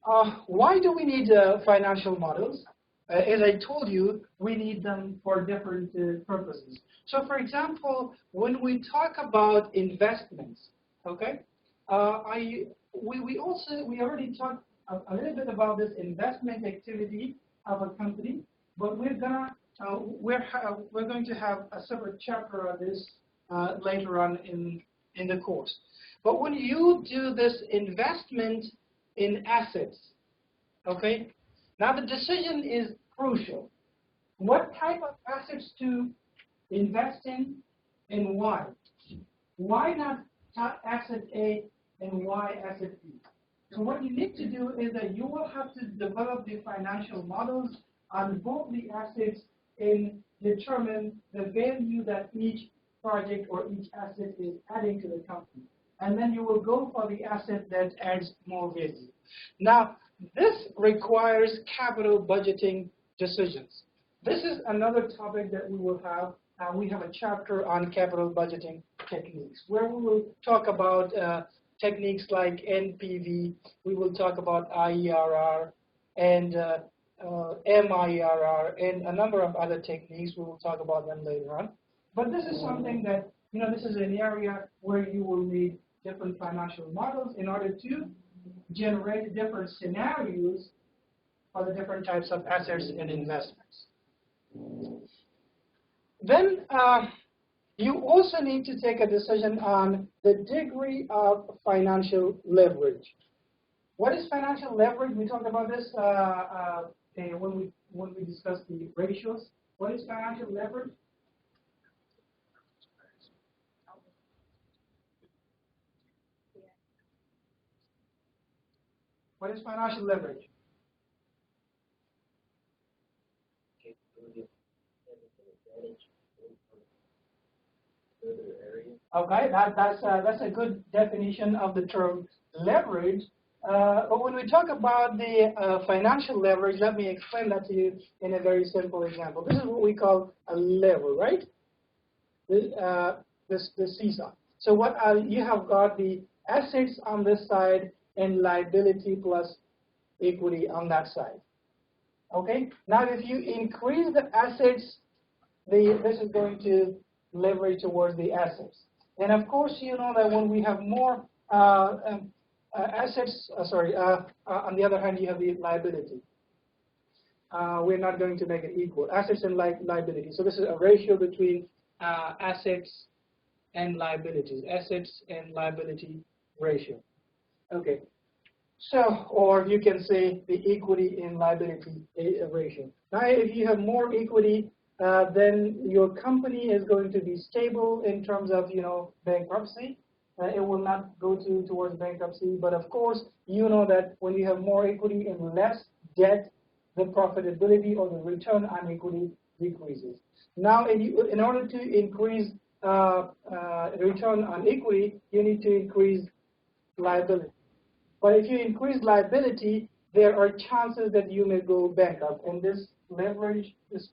Why do we need financial models? As I told you, we need them for different purposes. So, for example, when we talk about investments, okay, we already talked a little bit about this investment activity of a company, but we're going to have a separate chapter on this later on in the course. But when you do this investment in assets, okay, now the decision is crucial. What type of assets to invest in and why? Why not asset A and why asset B? So what you need to do is that you will have to develop the financial models on both the assets and determine the value that each project or each asset is adding to the company. And then you will go for the asset that adds more value. Now, this requires capital budgeting decisions. This is another topic that we will have. We have a chapter on capital budgeting techniques, where we will talk about techniques like NPV. We will talk about IERR and MIERR and a number of other techniques. We will talk about them later on. But this is something that, this is an area where you will need different financial models in order to generate different scenarios for the different types of assets and investments. Then you also need to take a decision on the degree of financial leverage. What is financial leverage? We talked about this when we discussed the ratios. What is financial leverage? What is financial leverage? Okay, that's a good definition of the term leverage. But when we talk about the financial leverage, let me explain that to you in a very simple example. This is what we call a lever, right? The seesaw. So what you have got the assets on this side and liability plus equity on that side. Okay. Now, if you increase the assets, this is going to leverage towards the assets. And of course, you know that when we have more assets, on the other hand, you have the liability. We're not going to make it equal. Assets and liability. So this is a ratio between assets and liabilities. Assets and liability ratio. Okay. So, or you can say the equity in liability ratio. Now, if you have more equity, then your company is going to be stable in terms of, bankruptcy. It will not go towards bankruptcy. But of course, you know that when you have more equity and less debt, the profitability or the return on equity decreases. Now, in order to increase return on equity, you need to increase liability. But if you increase liability, there are chances that you may go bankrupt, and this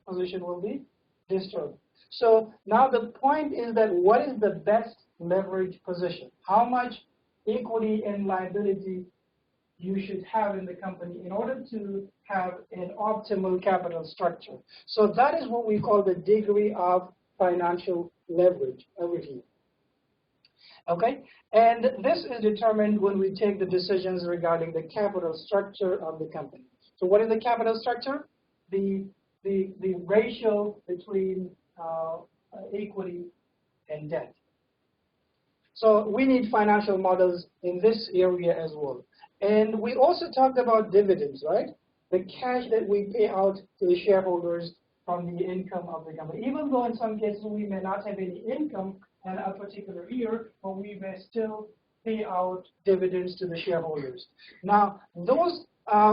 position will be disturbed. So now the point is that what is the best leverage position? How much equity and liability you should have in the company in order to have an optimal capital structure. So that is what we call the degree of financial leverage over here. Okay, and this is determined when we take the decisions regarding the capital structure of the company. So what is the capital structure? The ratio between equity and debt. So we need financial models in this area as well. And we also talked about dividends, right? The cash that we pay out to the shareholders from the income of the company. Even though in some cases we may not have any income in a particular year, but we may still pay out dividends to the shareholders. Now, those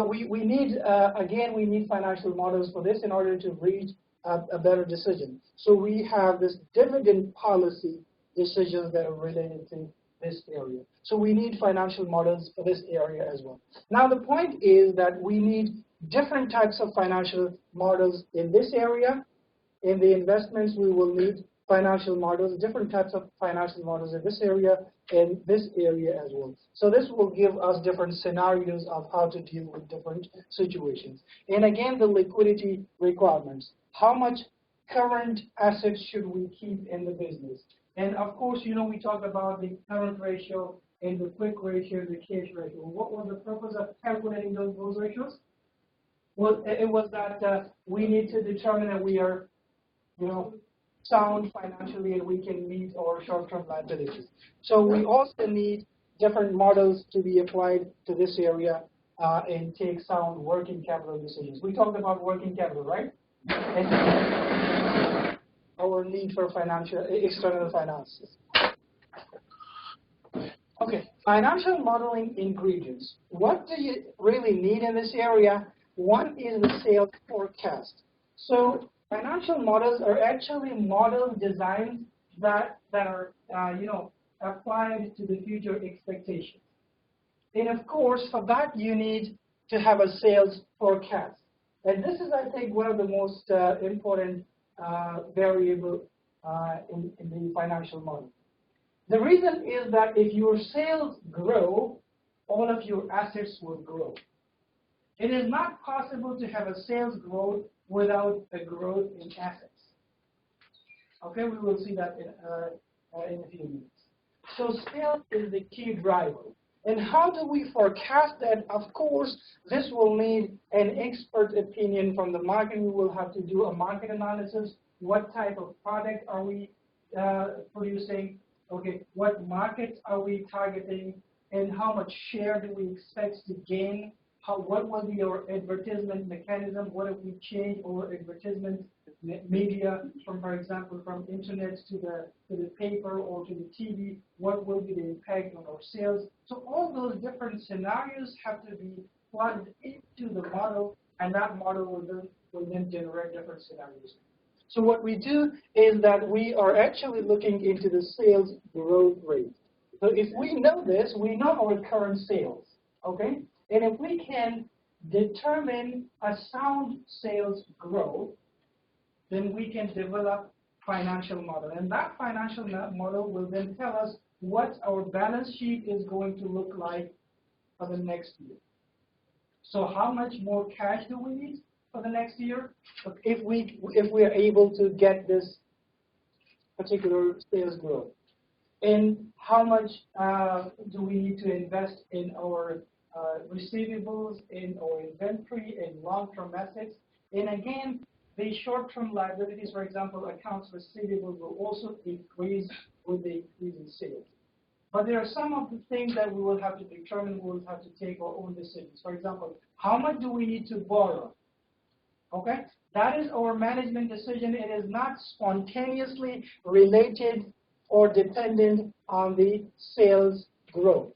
we need, again, we need financial models for this in order to reach a better decision. So we have this dividend policy decisions that are related to this area. So we need financial models for this area as well. Now, the point is that we need different types of financial models in this area. In the investments, we will need financial models, different types of financial models in this area and this area as well. So this will give us different scenarios of how to deal with different situations. And again, the liquidity requirements. How much current assets should we keep in the business? And of course, we talked about the current ratio and the quick ratio, the cash ratio. What was the purpose of calculating those ratios? Well, it was that we need to determine that we are, sound financially and we can meet our short-term liabilities. So we also need different models to be applied to this area and take sound working capital decisions. We talked about working capital, right? And our need for external finances. Okay, financial modeling ingredients. What do you really need in this area? One is the sales forecast. So financial models are actually model designs that are applied to the future expectations. And of course, for that you need to have a sales forecast. And this is, I think, one of the most important variable in the financial model. The reason is that if your sales grow, all of your assets will grow. It is not possible to have a sales growth without a growth in assets. Okay, we will see that in a few minutes. So sales is the key driver. And how do we forecast that? Of course, this will need an expert opinion from the market. We will have to do a market analysis. What type of product are we producing? Okay, what markets are we targeting? And how much share do we expect to gain? What will be our advertisement mechanism? What if we change our advertisement media from, for example, from internet to the paper or to the TV? What will be the impact on our sales? So all those different scenarios have to be plugged into the model, and that model will then generate different scenarios. So what we do is that we are actually looking into the sales growth rate. So if we know this, we know our current sales, okay? And if we can determine a sound sales growth, then we can develop financial model. And that financial model will then tell us what our balance sheet is going to look like for the next year. So how much more cash do we need for the next year if we are able to get this particular sales growth? And how much do we need to invest in our receivables, in our inventory, and long-term assets? And again, the short-term liabilities, for example, accounts receivable, will also increase with the increase in sales. But there are some of the things that we will have to determine. We will have to take our own decisions. For example, how much do we need to borrow? Okay, that is our management decision. It is not spontaneously related or dependent on the sales growth.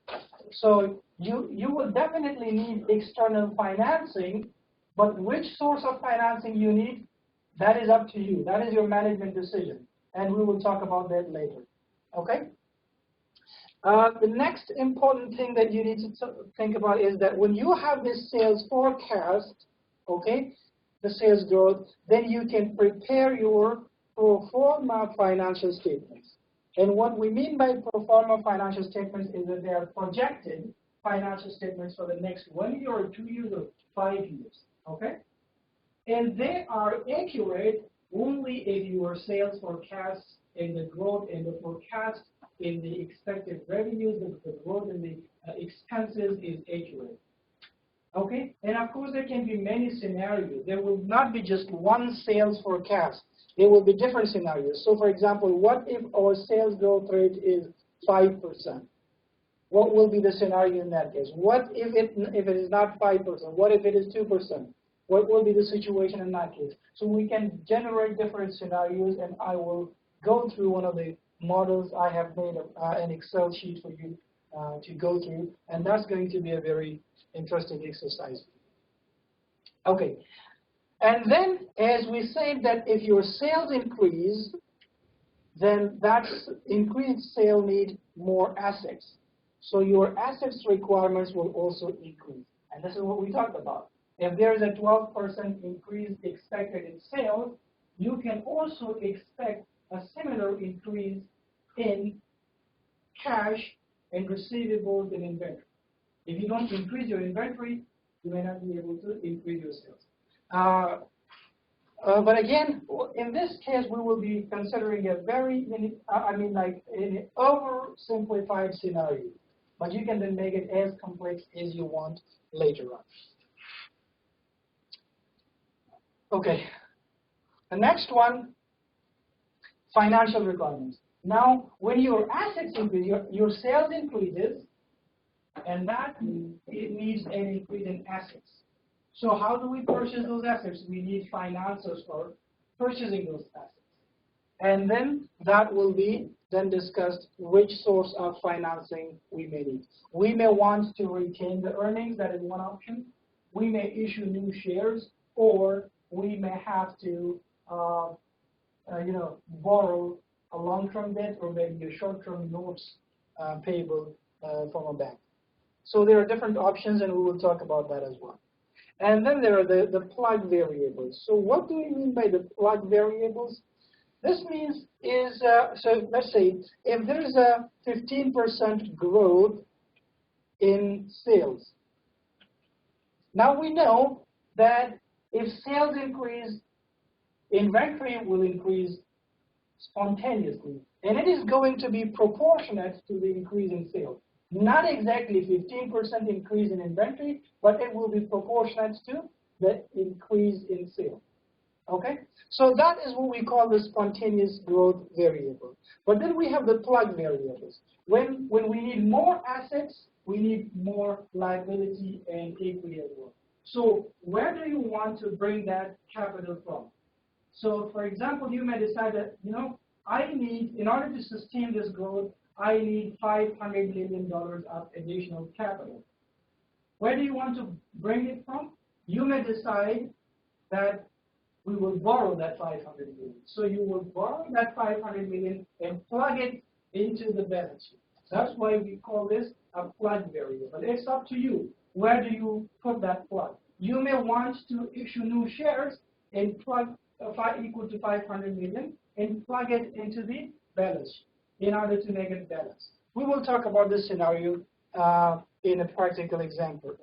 So you will definitely need external financing, but which source of financing you need, that is up to you. That is your management decision, and we will talk about that later. Okay? The next important thing that you need to think about is that when you have this sales forecast, okay, the sales growth, then you can prepare your pro forma financial statements. And what we mean by pro forma financial statements is that they are projected financial statements for the next 1 year or 2 years or 5 years, okay? And they are accurate only if your sales forecast and the growth in the forecast in the expected revenues, the growth in the expenses is accurate. Okay, and of course there can be many scenarios. There will not be just one sales forecast. There will be different scenarios. So for example, what if our sales growth rate is 5%? What will be the scenario in that case? What if it is not 5%? What if it is 2%? What will be the situation in that case? So we can generate different scenarios, and I will go through one of the models. I have made an Excel sheet for you to go through, and that's going to be a very interesting exercise. Okay, and then as we said that if your sales increase, then that increased sale need more assets. So your assets requirements will also increase, and this is what we talked about. If there is a 12% increase expected in sales, you can also expect a similar increase in cash and receivables and inventory. If you don't increase your inventory, you may not be able to increase your sales. But again, in this case, we will be considering a very, an oversimplified scenario. But you can then make it as complex as you want later on. Okay. The next one, financial requirements. Now, when your assets increase, your sales increases, and that it needs an increase in assets. So how do we purchase those assets? We need financiers for purchasing those assets. And then that will be then discussed which source of financing we may need. We may want to retain the earnings, that is one option. We may issue new shares, or we may have to borrow a long-term debt or maybe a short-term notes payable from a bank. So there are different options, and we will talk about that as well. And then there are the plug variables. So what do we mean by the plug variables? This means is, so let's say if there is a 15% growth in sales. Now we know that if sales increase, inventory will increase spontaneously. And it is going to be proportionate to the increase in sales. Not exactly 15% increase in inventory, but it will be proportionate to the increase in sales. Okay? So that is what we call the spontaneous growth variable. But then we have the plug variables. When we need more assets, we need more liability and equity as well. So where do you want to bring that capital from? So for example, you may decide that, I need, in order to sustain this growth, I need $500 million of additional capital. Where do you want to bring it from? You may decide that we will borrow that $500 million. So you will borrow that $500 million and plug it into the balance sheet. That's why we call this a plug variable. It's up to you. Where do you put that plug? You may want to issue new shares and plug equal to $500 million and plug it into the balance sheet in order to make it balanced. We will talk about this scenario in a practical example.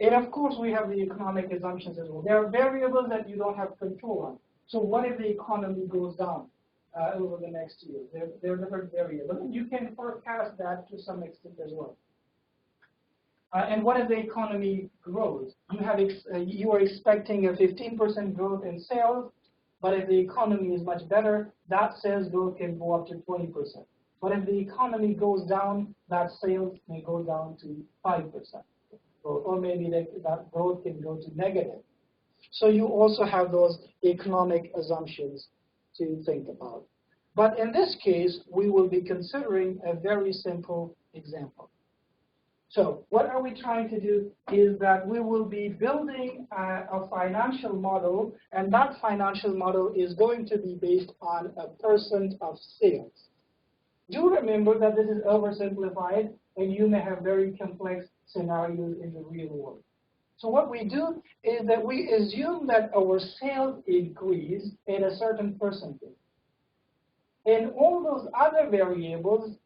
And of course, we have the economic assumptions as well. There are variables that you don't have control on. So what if the economy goes down over the next year? There are different variables. And you can forecast that to some extent as well. And what if the economy grows? You are expecting a 15% growth in sales, but if the economy is much better, that sales growth can go up to 20%. But if the economy goes down, that sales may go down to 5%. Or maybe that growth can go to negative. So you also have those economic assumptions to think about. But in this case, we will be considering a very simple example. So what are we trying to do is that we will be building a financial model, and that financial model is going to be based on a percent of sales. Do remember that this is oversimplified, and you may have very complex scenarios in the real world. So what we do is that we assume that our sales increase in a certain percentage. And all those other variables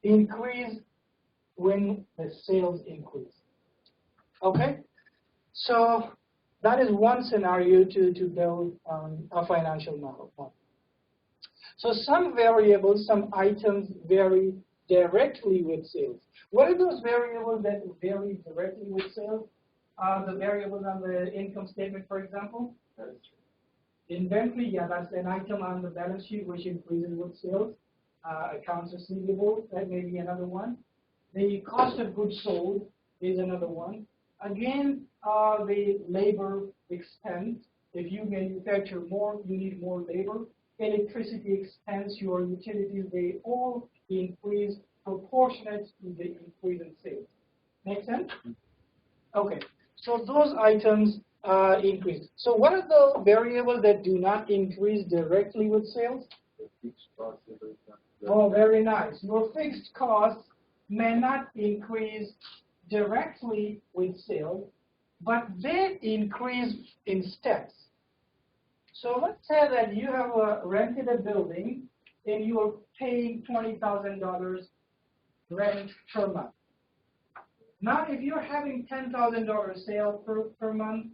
increase when the sales increase. Okay? So that is one scenario to build a financial model. So some variables, some items vary directly with sales. What are those variables that vary directly with sales? The variables on the income statement, for example. Inventory, yeah, that's an item on the balance sheet which increases with sales. Accounts receivable, that may be another one. The cost of goods sold is another one. Again, the labor expense. If you manufacture more, you need more labor. Electricity expense, your utilities, they all increase proportionate to the increase in sales. Make sense? Okay. So those items increase. So what are the variables that do not increase directly with sales? Oh, very nice. Your fixed costs may not increase directly with sales, but they increase in steps. So let's say that you have rented a building and you are paying $20,000 rent per month. Now, if you're having $10,000 sale per month,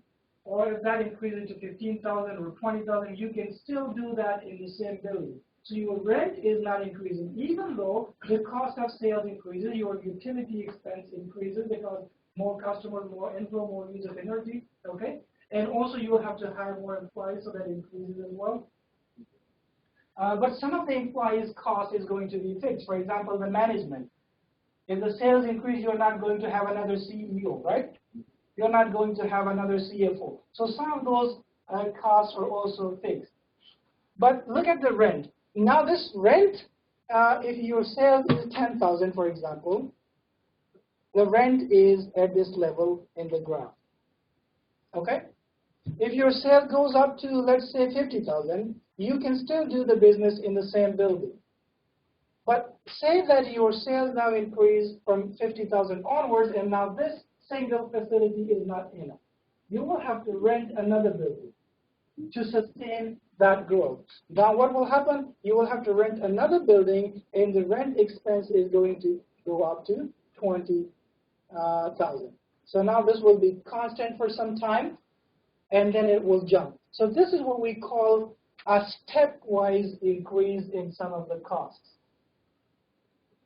or if that increases to $15,000 or $20,000, you can still do that in the same building. So your rent is not increasing, even though the cost of sales increases, your utility expense increases because more customers, more inflow, more use of energy, okay? And also you will have to hire more employees, so that increases as well. But some of the employees' cost is going to be fixed. For example, the management. If the sales increase, you're not going to have another CEO, right? You're not going to have another CFO. So some of those costs are also fixed. But look at the rent. Now this rent, if your sales is 10,000, for example, the rent is at this level in the graph. Okay? If your sale goes up to, let's say, 50,000, you can still do the business in the same building. But say that your sales now increase from 50,000 onwards, and now this single facility is not enough. You will have to rent another building to sustain that growth. Now what will happen? You will have to rent another building, and the rent expense is going to go up to 20,000. So now this will be constant for some time, and then it will jump. So this is what we call a stepwise increase in some of the costs.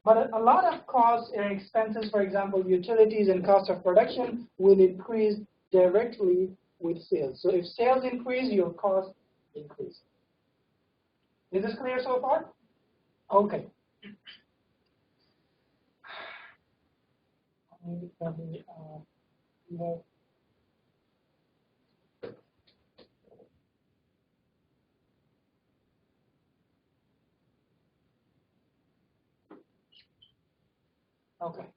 But a lot of costs and expenses, for example, utilities and cost of production, will increase directly with sales. So if sales increase, your costs increase. Is this clear so far? Okay. More. Okay.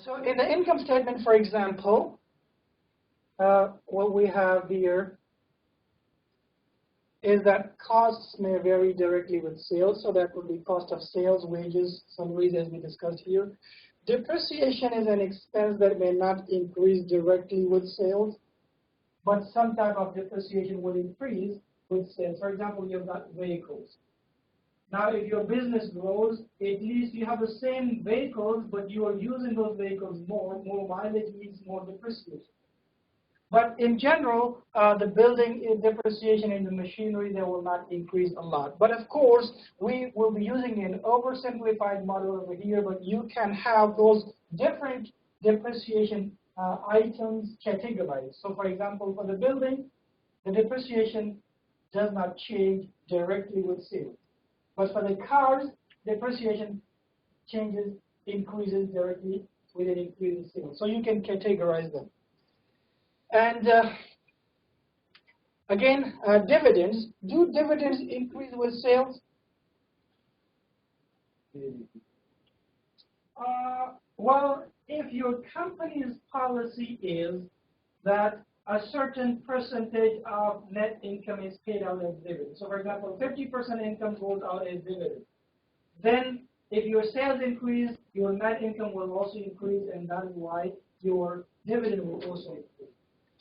So in the income statement, for example, what we have here is that costs may vary directly with sales. So that would be cost of sales, wages, salaries, as we discussed here. Depreciation is an expense that may not increase directly with sales, but some type of depreciation will increase with sales. For example, you've got vehicles. Now, if your business grows, at least you have the same vehicles, but you are using those vehicles more mileage means more depreciation. But in general, the building depreciation in the machinery, they will not increase a lot. But of course, we will be using an oversimplified model over here, but you can have those different depreciation items categorized. So for example, for the building, the depreciation does not change directly with sales. But for the cars, depreciation increases directly with an increase in sales. So you can categorize them. And again, dividends. Do dividends increase with sales? Well, if your company's policy is that a certain percentage of net income is paid out as dividends. So for example, 50% income goes out as dividends. Then if your sales increase, your net income will also increase, and that is why your dividend will also increase.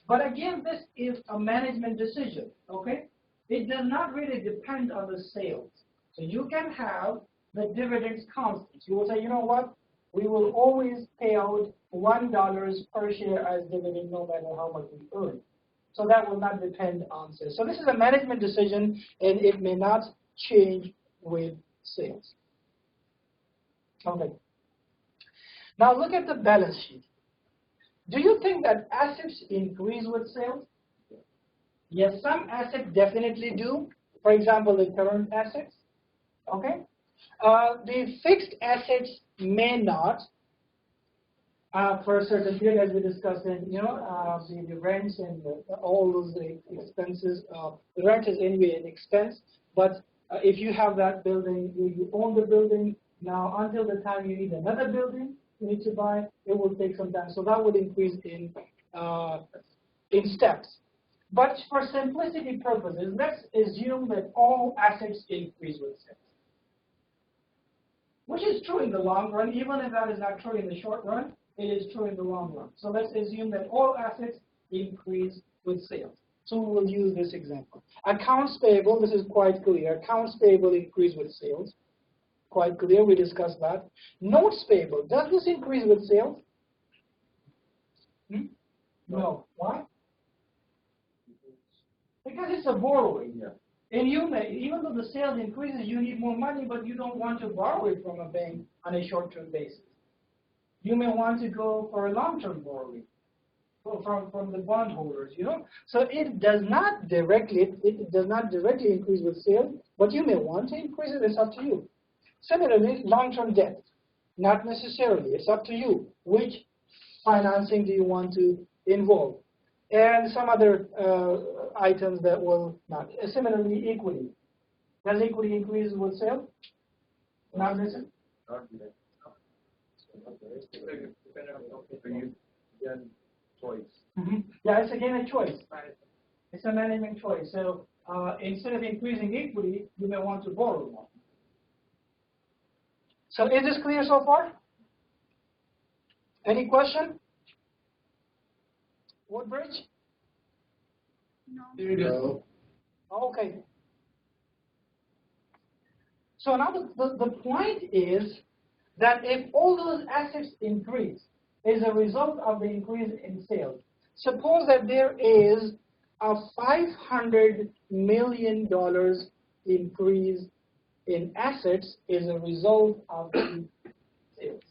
But again, this is a management decision, okay? It does not really depend on the sales. So you can have the dividends constant. You will say, you know what? We will always pay out $1 per share as dividend no matter how much we earn. So that will not depend on sales. So this is a management decision, and it may not change with sales. Okay. Now look at the balance sheet. Do you think that assets increase with sales? Yes, some assets definitely do. For example, the current assets. Okay. The fixed assets may not. For a certain period, as we discussed, in, the rents and all those expenses. The rent is anyway an expense, but if you have that building, you own the building. Now, until the time you need another building, you need to buy, it will take some time. So that would increase in steps. But for simplicity purposes, let's assume that all assets increase with sales, which is true in the long run. Even if that is not true in the short run, it is true in the long run. So let's assume that all assets increase with sales. So we will use this example. Accounts payable, this is quite clear. Accounts payable increase with sales. Quite clear, we discussed that. Notes payable, does this increase with sales? No. Why? Because it's a borrowing. Yeah. And you may, even though the sales increases, you need more money, but you don't want to borrow it from a bank on a short-term basis. You may want to go for a long-term borrowing from the bondholders, you know. So it does not directly increase with sales, but you may want to increase it. It's up to you. Similarly, long-term debt, not necessarily. It's up to you. Which financing do you want to involve? And some other items that will not. Similarly, equity. Does equity increase with sales? Not necessarily. Choice. Yeah, it's again a choice. It's a management choice. So instead of increasing equity, you may want to borrow more. So is this clear so far? Any question? Woodbridge? No. Okay. So now the point is that if all those assets increase as a result of the increase in sales, suppose that there is a $500 million increase in assets as a result of the sales.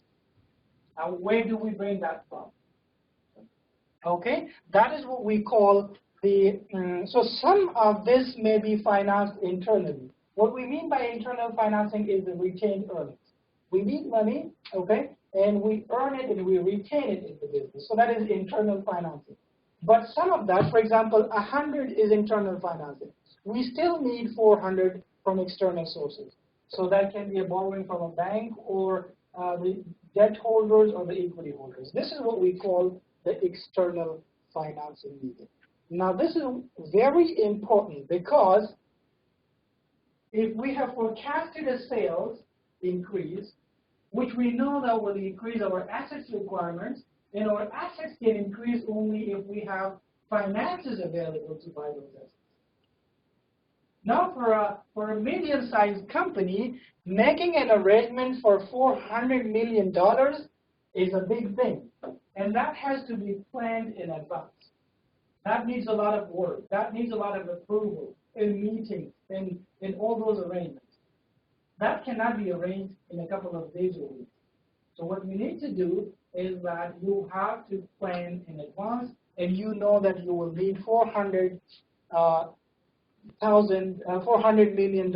Now, where do we bring that from? Okay, that is what we call the, so some of this may be financed internally. What we mean by internal financing is the retained earnings. We need money, okay, and we earn it and we retain it in the business. So that is internal financing. But some of that, for example, 100 is internal financing. We still need 400 from external sources. So that can be a borrowing from a bank or the debt holders or the equity holders. This is what we call the external financing needed. Now this is very important because if we have forecasted a sales increase, which we know that will increase our assets requirements, and our assets can increase only if we have finances available to buy those assets. Now for a medium-sized company, making an arrangement for $400 million is a big thing. And that has to be planned in advance. That needs a lot of work. That needs a lot of approval in meetings and in all those arrangements. That cannot be arranged in a couple of days or weeks. So what you need to do is that you have to plan in advance, and you know that you will need $400 million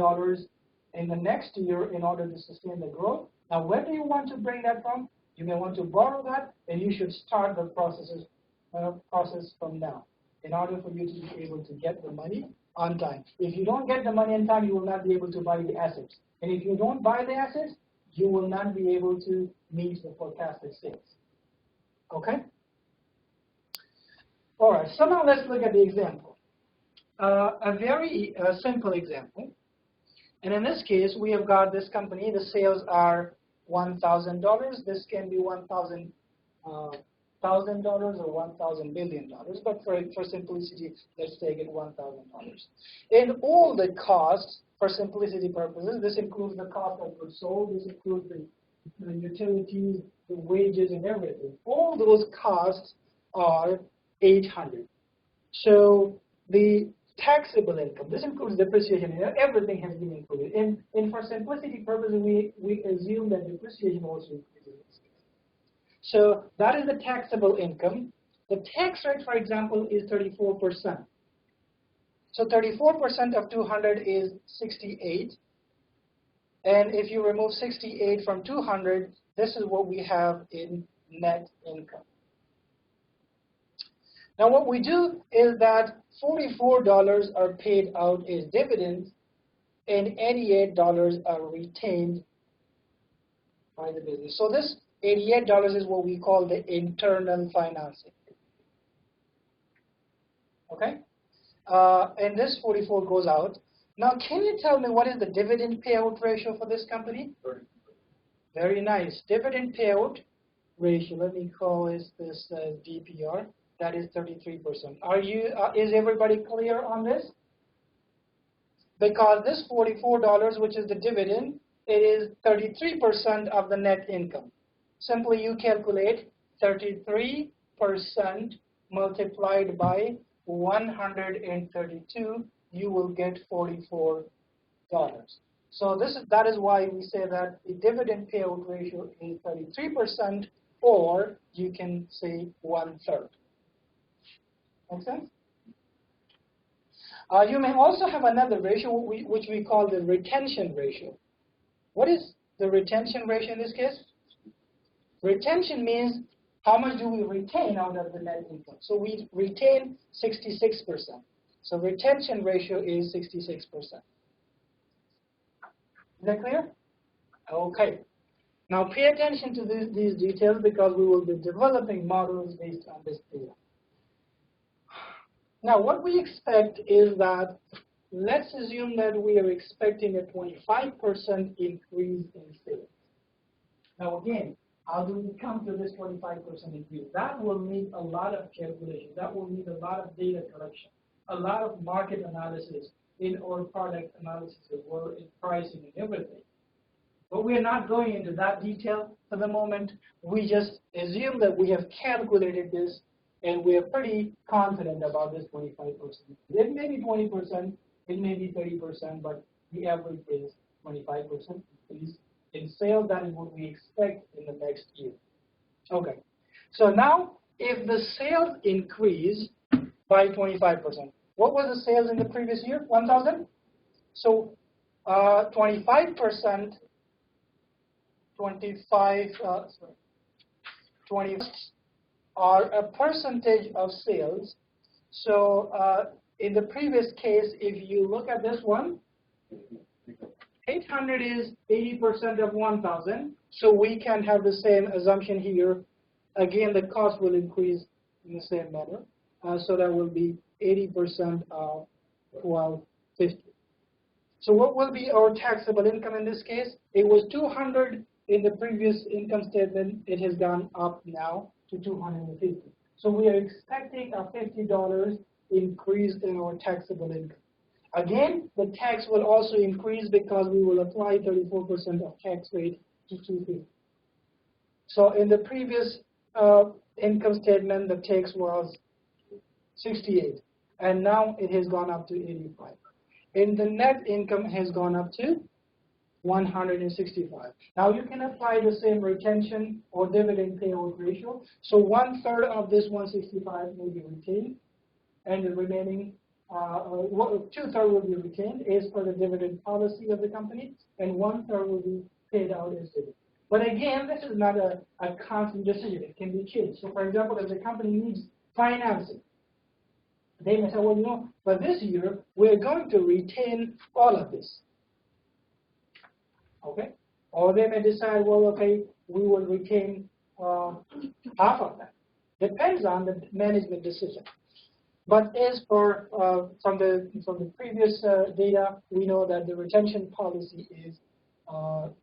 in the next year in order to sustain the growth. Now, where do you want to bring that from? You may want to borrow that, and you should start the process from now in order for you to be able to get the money on time. If you don't get the money on time, you will not be able to buy the assets. And if you don't buy the assets, you will not be able to meet the forecasted sales. Okay? All right, so now let's look at the example. A very simple example. And in this case, we have got this company. The sales are $1,000. This can be $1,000 or $1,000 billion. But for simplicity, let's take it $1,000. And all the costs, for simplicity purposes, this includes the cost of goods sold. This includes the utilities, the wages, and everything. All those costs are $800. So the taxable income, this includes depreciation, everything has been included. And for simplicity purposes, we assume that depreciation also increases. So that is the taxable income. The tax rate, for example, is 34%. So 34% of 200 is 68. And if you remove 68 from 200, this is what we have in net income. Now what we do is that $44 are paid out as dividends and $88 are retained by the business. So this $88 is what we call the internal financing. Okay? And this 44 goes out. Now can you tell me what is the dividend payout ratio for this company? 30. Very nice. Dividend payout ratio, let me call this DPR. that is 33%. Is everybody clear on this? Because this $44, which is the dividend, it is 33% of the net income. Simply you calculate 33% multiplied by 132, you will get $44. So that is why we say that the dividend payout ratio is 33%, or you can say 1/3. Make sense? You may also have another ratio which we call the retention ratio. What is the retention ratio in this case? Retention means how much do we retain out of the net income. So we retain 66%. So retention ratio is 66%. Is that clear? Okay. Now pay attention to these details because we will be developing models based on this data. Now what we expect is that, let's assume that we are expecting a 25% increase in sales. Now again, how do we come to this 25% increase? That will need a lot of calculation. That will need a lot of data collection, a lot of market analysis in our product analysis as well, in pricing and everything. But we are not going into that detail for the moment. We just assume that we have calculated this, and we are pretty confident about this 25%. It may be 20%, it may be 30%, but the average is 25% increase in sales. That is what we expect in the next year. Okay. So now, if the sales increase by 25%, what was the sales in the previous year? 1,000? So 25%, 20 are a percentage of sales. So in the previous case, if you look at this one, 800 is 80% of 1,000. So we can have the same assumption here. Again, the cost will increase in the same manner. So that will be 80% of 1,250. So what will be our taxable income in this case? It was 200 in the previous income statement. It has gone up now to 250. So we are expecting a $50 increase in our taxable income. Again, the tax will also increase because we will apply 34% of tax rate to 250. So in the previous income statement, the tax was 68, and now it has gone up to 85. In the net income has gone up to 165. Now you can apply the same retention or dividend payout ratio. So 1/3 of this 165 will be retained, and the remaining 2/3 will be retained as per the dividend policy of the company, and 1/3 will be paid out as dividend. But again, this is not a constant decision. It can be changed. So for example, if the company needs financing, they may say, well, you know, for this year, we're going to retain all of this. Okay? Or they may decide, well, okay, we will retain half of that. Depends on the management decision. But as for from the previous data, we know that the retention policy is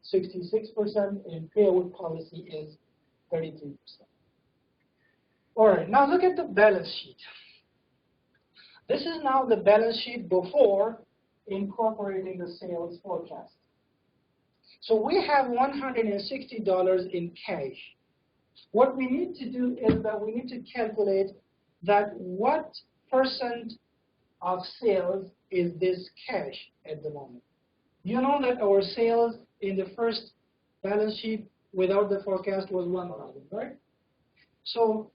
66% and payout policy is 33%. All right, now look at the balance sheet. This is now the balance sheet before incorporating the sales forecast. So we have $160 in cash. What we need to do is that we need to calculate that what percent of sales is this cash at the moment. You know that our sales in the first balance sheet without the forecast was 1,000, right? So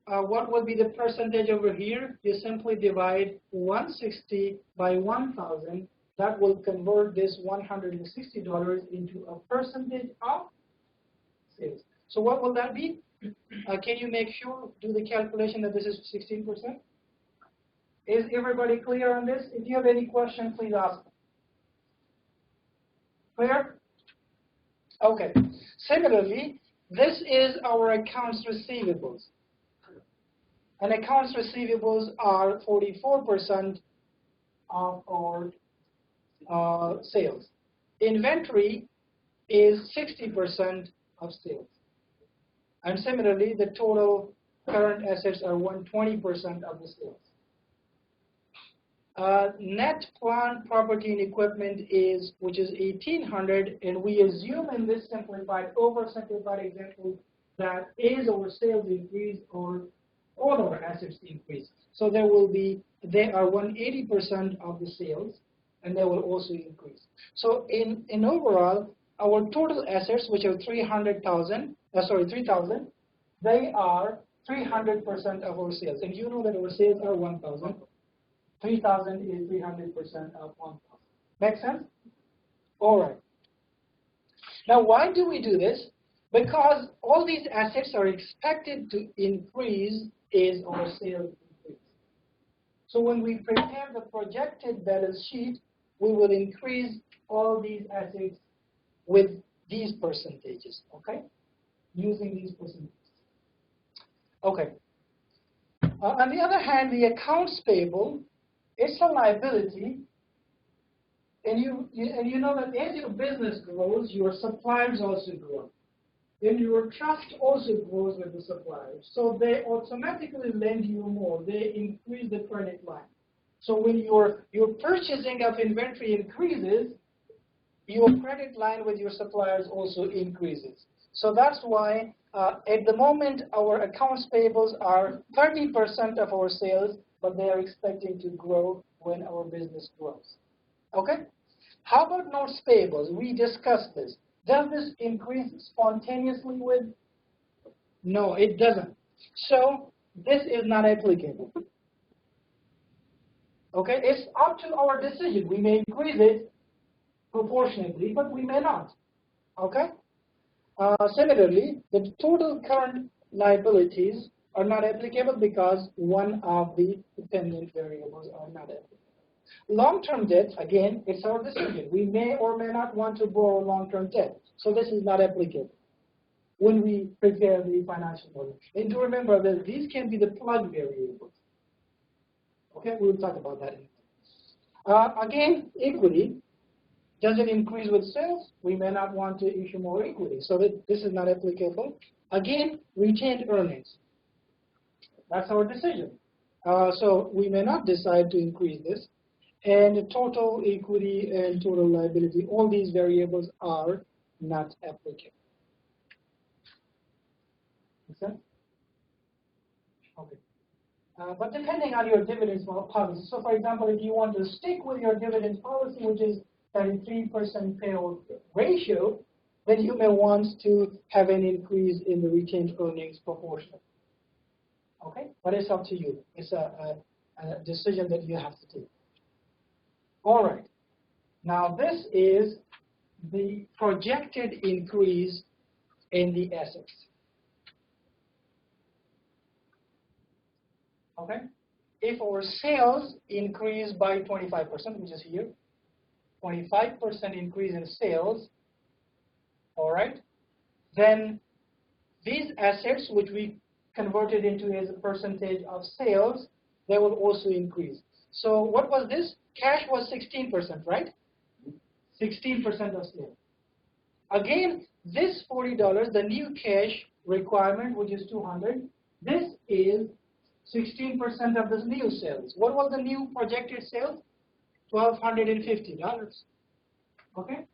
what will be the percentage over here? You simply divide 160 by 1,000. That will convert this $160 into a percentage of sales. So what will that be? Can you make sure, do the calculation that this is 16%? Is everybody clear on this? If you have any questions, please ask. Clear? Okay. Similarly, this is our accounts receivables. And accounts receivables are 44% of our sales. Inventory is 60% of sales. And similarly, the total current assets are 120% of the sales. Net plant, property, and equipment is, which is 1,800, and we assume in this simplified, oversimplified example that as our sales increase or all our assets increase. So they are 180% of the sales, and they will also increase. So in overall, our total assets, which are 3,000, they are 300% of our sales. And you know that our sales are 1,000. 3,000 is 300% of 1,000. Make sense? All right. Now, why do we do this? Because all these assets are expected to increase as our sales increase. So when we prepare the projected balance sheet, we will increase all these assets with these percentages, okay? Using these percentages. Okay. On the other hand, the accounts payable, it's a liability, and you know that as your business grows, your suppliers also grow. And your trust also grows with the suppliers. So they automatically lend you more. They increase the credit line. So when your purchasing of inventory increases, your credit line with your suppliers also increases. So that's why at the moment our accounts payables are 30% of our sales, but they are expecting to grow when our business grows. Okay? How about notes payables? We discussed this. Does this increase spontaneously with? No, it doesn't. So this is not applicable. Okay? It's up to our decision. We may increase it proportionately, but we may not. Okay? Similarly, the total current liabilities are not applicable because one of the dependent variables are not applicable. Long-term debt, again, it's our decision. We may or may not want to borrow long-term debt. So this is not applicable when we prepare the financial model. And to remember that these can be the plug variables. Okay, we'll talk about that in a minute. Again, equity. Does it increase with sales? We may not want to issue more equity. So this is not applicable. Again, retained earnings. That's our decision. So we may not decide to increase this. And total equity and total liability, all these variables are not applicable. Make sense? Okay. But depending on your dividends policy, so for example, if you want to stick with your dividends policy, which is 33% payout ratio, then you may want to have an increase in the retained earnings proportion. Okay? But it's up to you. It's a decision that you have to take. All right. Now this is the projected increase in the assets. Okay? If our sales increase by 25%, which is here, 25% increase in sales, all right, then these assets, which we converted into as a percentage of sales, they will also increase. So what was this? Cash was 16%, right? 16% of sales. Again, this $40, the new cash requirement, which is 200, this is 16% of the new sales. What was the new projected sales? $1,250. Okay?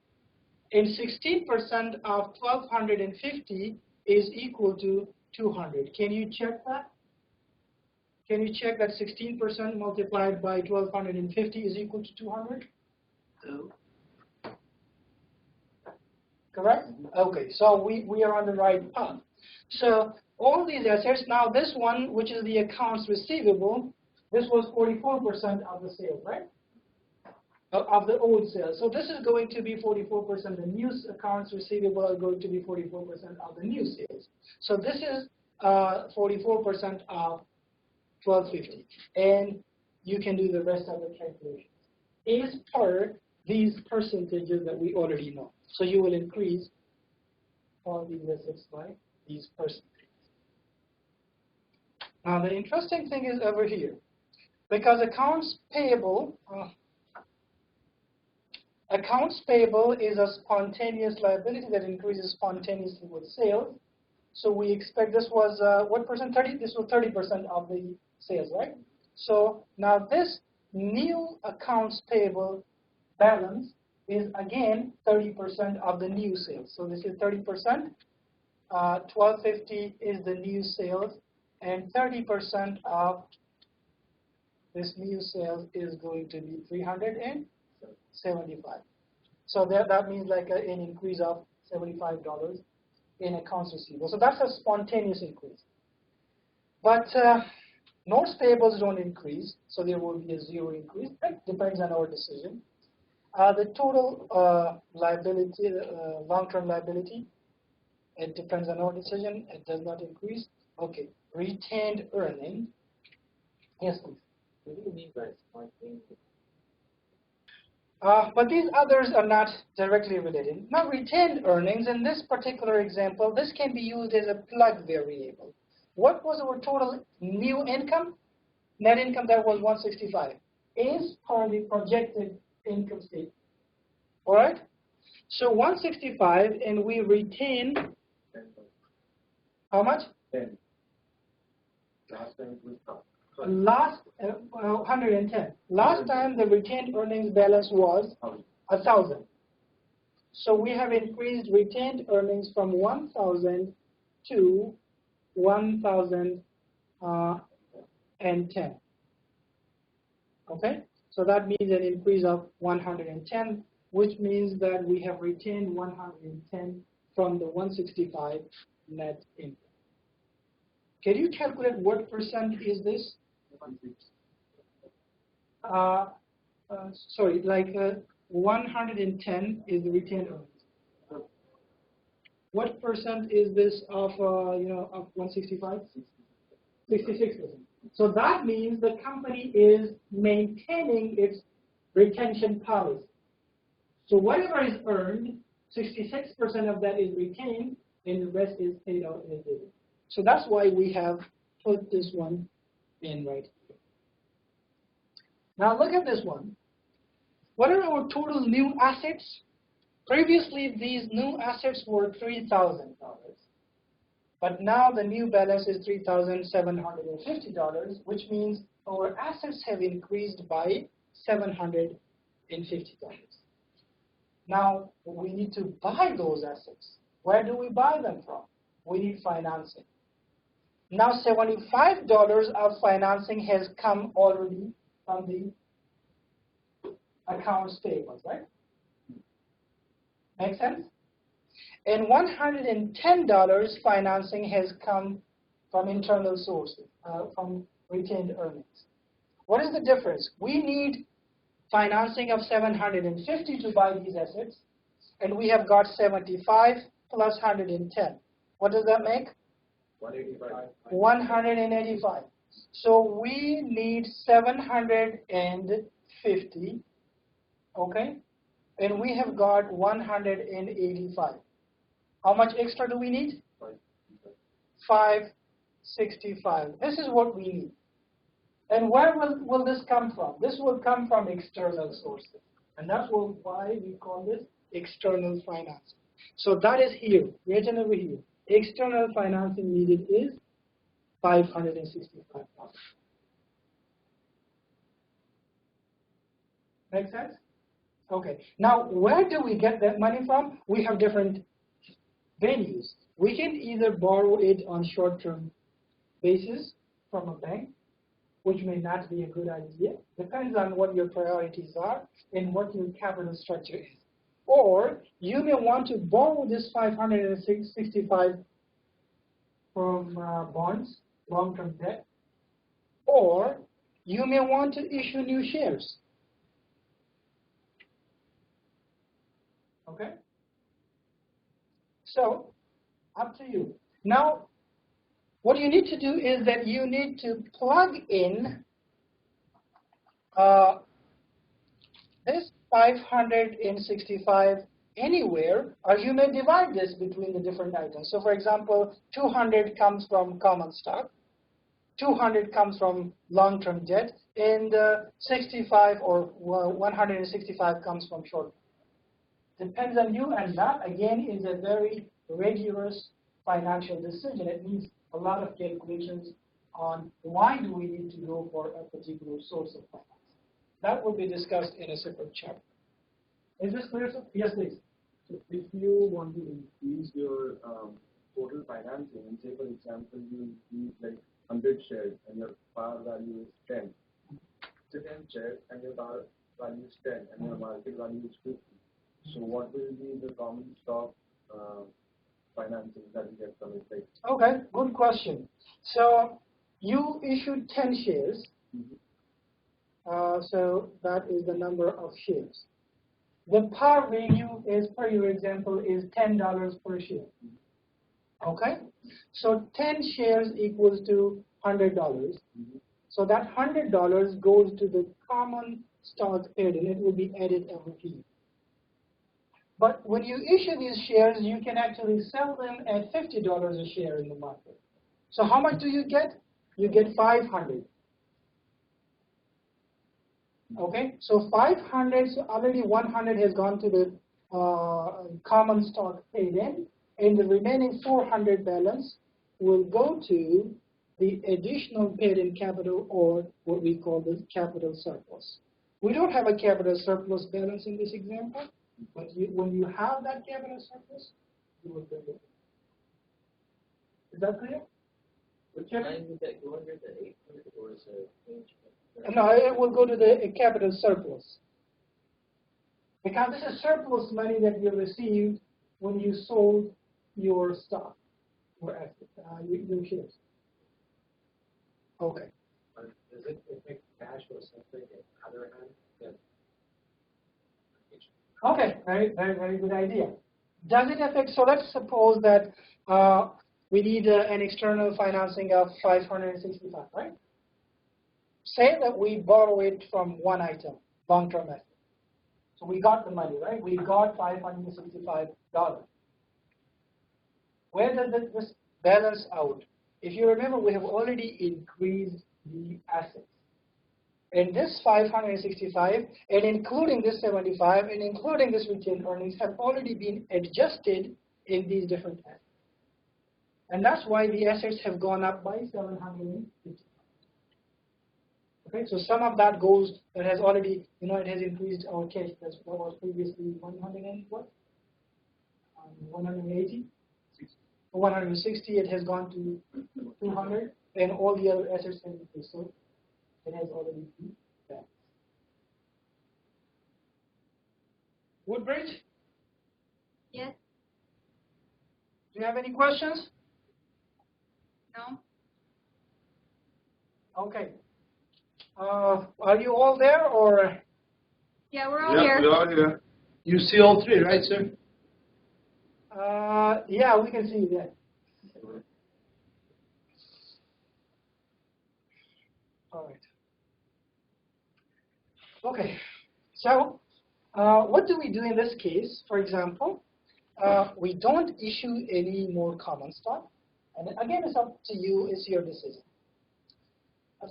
And 16% of 1,250 is equal to 200. Can you check that? Can you check that 16% multiplied by 1,250 is equal to 200? No. Correct? Okay, so we are on the right path. So all these assets, now this one, which is the accounts receivable, this was 44% of the sales, right? Of the old sales. So this is going to be 44%. The new accounts receivable are going to be 44% of the new sales. So this is 44% of 1,250. And you can do the rest of the calculations. Is per these percentages that we already know. So you will increase all these assets by these percentages. Now the interesting thing is over here. Because accounts payable is a spontaneous liability that increases spontaneously with sales. So we expect this was what percent? 30. This was 30% of the sales, right? So now this new accounts payable balance is again 30% of the new sales. So this is 30%. 1250 is the new sales, and 30% of this new sales is going to be 375. So that means like an increase of $75 in accounts receivable. So that's a spontaneous increase. But notes payables don't increase, so there will be a zero increase. That depends on our decision. The total liability, long-term liability, it depends on our decision. It does not increase. Okay, retained earning. Yes, please. What do you mean by spontaneous? But these others are not directly related. Now, retained earnings, in this particular example, this can be used as a plug variable. What was our total new income? Net income, that was 165, is for the projected income statement. All right? So 165, and we retain how much? 10. Last time it was top. Last 110. Last time the retained earnings balance was 1,000. So we have increased retained earnings from 1,000 to 1,010. Okay? So that means an increase of 110, which means that we have retained 110 from the 165 net income. Can you calculate what percent is this? Sorry, like 110 is the retained earnings. What percent is this of of 165? 66%. So that means the company is maintaining its retention policy. So whatever is earned, 66% of that is retained, and the rest is paid out in a dividend. So that's why we have put this one in right here. Now look at this one. What are our total new assets? Previously, these new assets were $3,000, but now the new balance is $3,750, which means our assets have increased by $750. Now we need to buy those assets. Where do we buy them from? We need financing. Now $75 of financing has come already from the accounts payables, right? Make sense? And $110 financing has come from internal sources, from retained earnings. What is the difference? We need financing of $750 to buy these assets, and we have got 75 plus 110. What does that make? 185. 185. So we need 750, okay? And we have got 185. How much extra do we need? 565. This is what we need. And where will this come from? This will come from external sources. And that's why we call this external financing. So that is here, written over here. External financing needed is $565. Make sense? Okay. Now, where do we get that money from? We have different venues. We can either borrow it on short-term basis from a bank, which may not be a good idea. Depends on what your priorities are and what your capital structure is. Or you may want to borrow this 565 from bonds, long-term debt, or you may want to issue new shares. Okay? So, up to you. Now, what you need to do is that you need to plug in this 565 anywhere, or you may divide this between the different items. So, for example, 200 comes from common stock, 200 comes from long-term debt, and 65 or 165 comes from short-term. Depends on you, and that again is a very rigorous financial decision. It needs a lot of calculations on why do we need to go for a particular source of finance. That will be discussed in a separate chapter. Is this clear, sir? Yes, please. So if you want to increase your total financing, and say for example you need like 100 shares and your par value is 10. So 10 shares and your par value is 10 and your market value is 50. So what will be the common stock financing that you get from it? Like, Okay, good question. So you issued 10 shares. So that is the number of shares. The par value is, per your example, is $10 per share. Okay? So 10 shares equals to $100. So that $100 goes to the common stock paid, and it will be added every year. But when you issue these shares, you can actually sell them at $50 a share in the market. So how much do you get? You get 500. Okay, so 500, so already 100 has gone to the common stock paid in, and the remaining 400 balance will go to the additional paid in capital, or what we call the capital surplus. We don't have a capital surplus balance in this example, but when you have that capital surplus, you will bring it. Is that clear? which line would that go under, the 800 or is it? No, it will go to the capital surplus. Because this is surplus money that you received when you sold your stock or your shares. Okay. Does it affect cash or something in other hand? Okay, very good idea. Does it affect, so let's suppose that we need an external financing of 565, right? Say that we borrow it from one item, long-term asset. So we got the money, right? We got $565. Where does this balance out? If you remember, we have already increased the assets. And this 565, and including this 75, and including this retained earnings, have already been adjusted in these different assets. And that's why the assets have gone up by 750. Okay, so some of that goes, that has already, it has increased our cash. That was previously 100 and what? 180? 160, it has gone to 200, and all the other assets have increased. So it has already been back. Woodbridge? Yes. Do you have any questions? No. Okay. Are you all there, or? Yeah, we're all here. We're all here. You see all three, right, sir? Yeah, we can see that. All right. Okay. So, what do we do in this case? For example, we don't issue any more common stock. And again, it's up to you. It's your decision.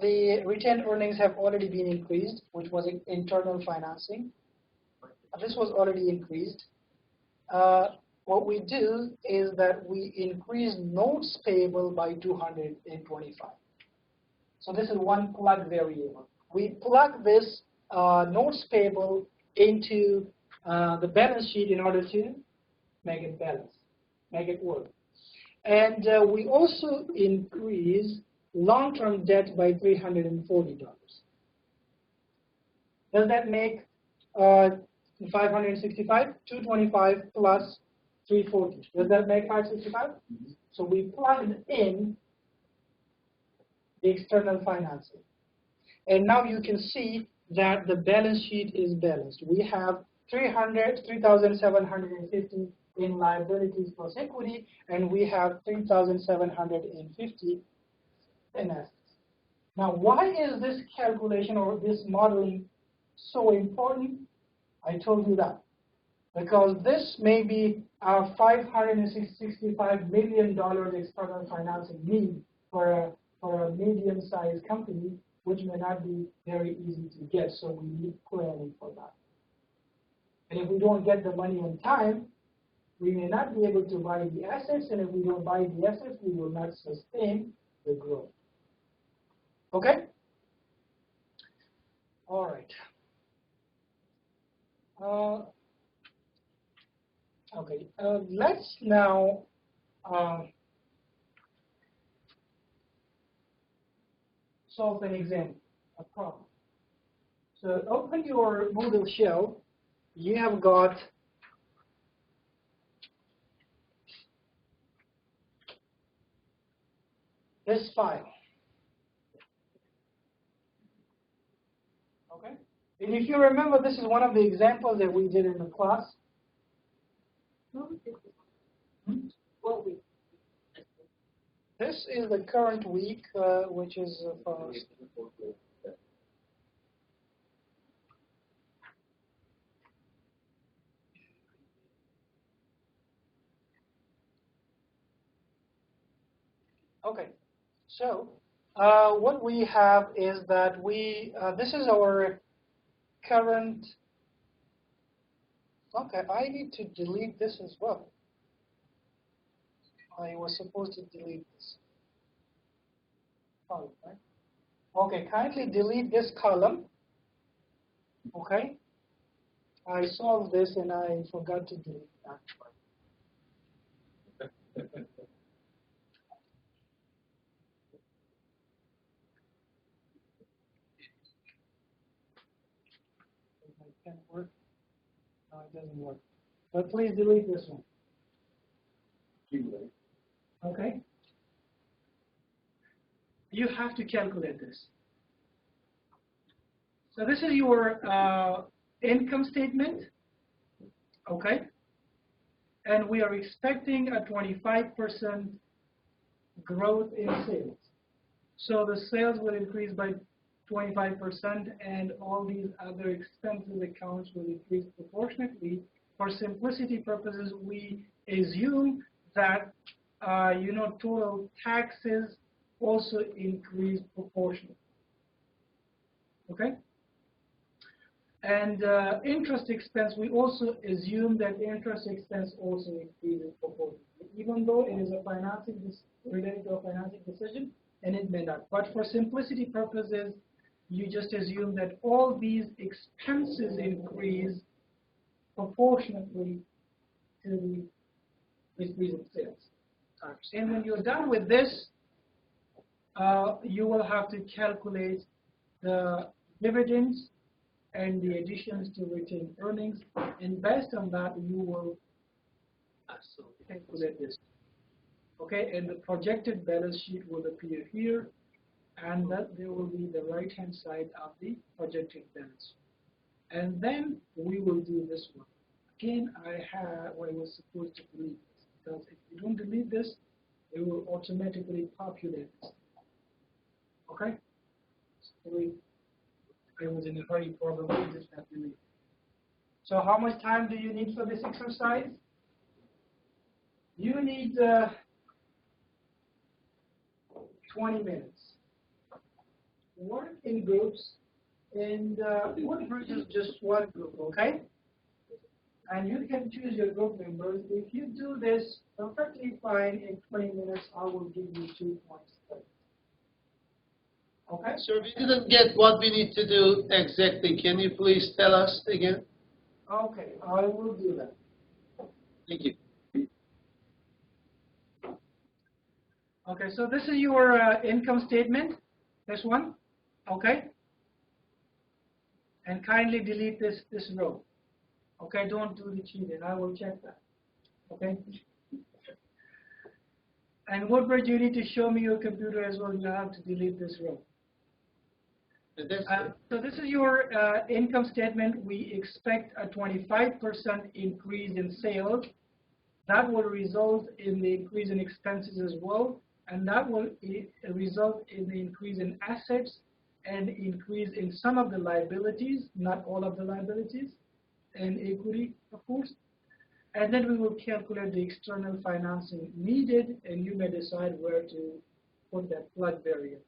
The retained earnings have already been increased, which was internal financing. This was already increased. What we do is that we increase notes payable by 225. So this is one plug variable. We plug this notes payable into the balance sheet in order to make it balance, make it work. And we also increase long-term debt by $340. Does that make 565? 225 plus 340. Does that make 565? Mm-hmm. So we plugged in the external financing. And now you can see that the balance sheet is balanced. We have 3,750 in liabilities plus equity, and we have 3,750 in assets. Now, why is this calculation or this modeling so important? I told you that. Because this may be our $565 million external financing need for a medium-sized company, which may not be very easy to get, so we need planning for that. And if we don't get the money on time, we may not be able to buy the assets, and if we don't buy the assets, we will not sustain the growth. Okay? All right. Okay, let's now solve an example, a problem. So open your Moodle shell. You have got this file. Okay? And if you remember, this is one of the examples that we did in the class. What week? This is the current week, which is okay. So what we have is that this is our current. Okay, I need to delete this as well. I was supposed to delete this column, right? Okay, kindly delete this column. Okay, I solved this and I forgot to delete that. It can't work. No, it doesn't work. But please delete this one. Okay. You have to calculate this. So this is your income statement, okay? And we are expecting a 25% growth in sales. So the sales will increase by 25% and all these other expenses accounts will increase proportionately. For simplicity purposes, we assume that total taxes also increase proportionally. Okay? And interest expense, we also assume that interest expense also increases proportionally, even though it is a related to a financing decision, and it may not. But for simplicity purposes, you just assume that all these expenses increase proportionately to the increase in sales. And when you're done with this, you will have to calculate the dividends and the additions to retained earnings, and based on that, you will calculate this. Okay, and the projected balance sheet will appear here, and that there will be the right-hand side of the projected balance sheet. And then we will do this one. Again, I was supposed to delete this, because if you don't delete this, it will automatically populate this. Okay? So I was in a hurry, probably just have to leave. So how much time do you need for this exercise? You need 20 minutes. Work in groups, and one group is just one group, okay? And you can choose your group members. If you do this perfectly fine in 20 minutes, I will give you 2 points. Okay? Sir, we didn't get what we need to do exactly. Can you please tell us again? Okay, I will do that. Thank you. Okay, so this is your income statement, this one, okay? And kindly delete this row. Okay, don't do the cheating, I will check that, okay? And Woodbridge, you need to show me your computer as well, you have to delete this row. So this is your income statement. We expect a 25% increase in sales. That will result in the increase in expenses as well, and that will result in the increase in assets and increase in some of the liabilities, not all of the liabilities, and equity, of course. And then we will calculate the external financing needed, and you may decide where to put that plug variable.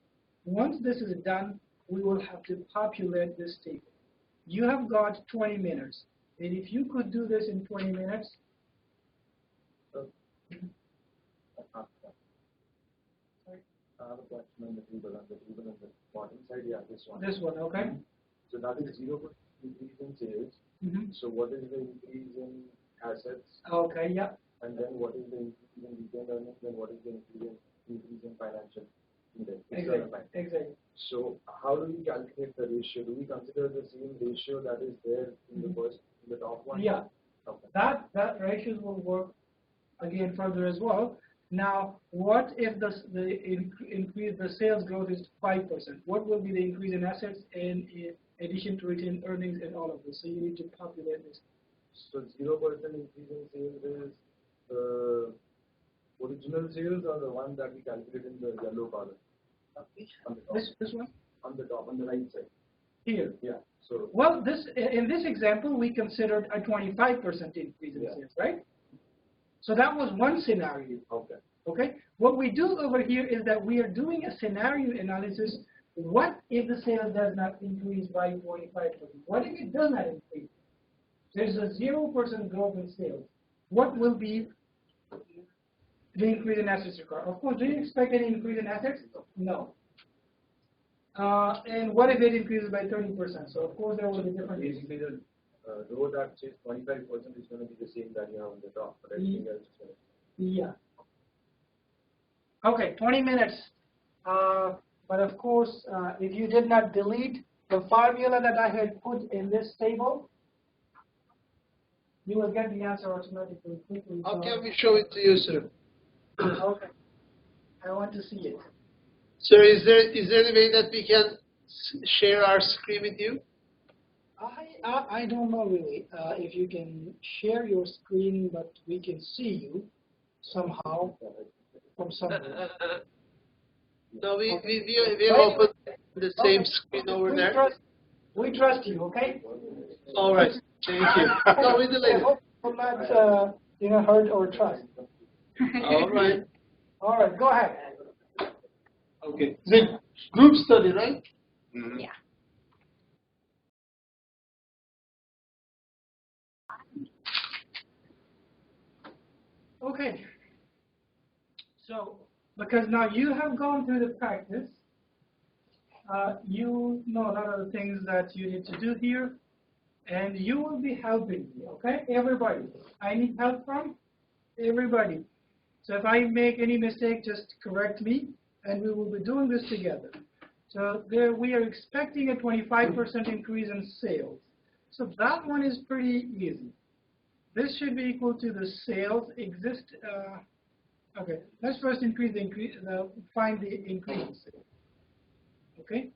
Once this is done, we will have to populate this table. You have got 20 minutes, and if you could do this in 20 minutes, I have a question on the table, on the bottom side, yeah, this one. This one, okay? So that is 0% increase in sales. So what is the increase in assets? Okay, yeah. And then what is the increase in retained earnings? And what is the increase in financial index? Exactly. So how do we calculate the ratio? Do we consider the same ratio that is there in the top one? Yeah. Okay. That ratios will work again further as well. Now, what if the sales growth is 5%? What will be the increase in assets in addition to retained earnings and all of this? So you need to populate this. So 0% increase in sales is the original sales or the one that we calculate in the yellow column? On the top. This one? On the top, on the right side. Here. Yeah. So Well, in this example, we considered a 25% increase in sales, right? So that was one scenario. okay. Okay? What we do over here is that we are doing a scenario analysis. What if the sales does not increase by 25%? What if it does not increase? There's a 0% growth in sales. What will be the increase in assets required? Of course, do you expect any increase in assets? No. And what if it increases by 30%? So of course there will be different. Basically, the row that says 25% is going to be the same that you have on the top, but everything else is going to be. Yeah. Okay, 20 minutes. But of course, if you did not delete the formula that I had put in this table, you will get the answer automatically quickly. How can we show it to you, sir? Okay. I want to see it. Sir, is there any way that we can share our screen with you? I don't know really if you can share your screen, but we can see you somehow from somewhere. No, we have opened the same screen over there. We trust you, okay? All right, thank you. No, we delete I it. hope you will not hurt or trust. All right. All right, go ahead. Okay. The group study, right? Yeah. Okay. So, because now you have gone through the practice, you know a lot of the things that you need to do here, and you will be helping me, okay? Everybody. I need help from everybody. So if I make any mistake, just correct me, and we will be doing this together. So there we are expecting a 25% increase in sales. So that one is pretty easy. This should be equal to the sales okay, let's first find the increase in sales. Okay,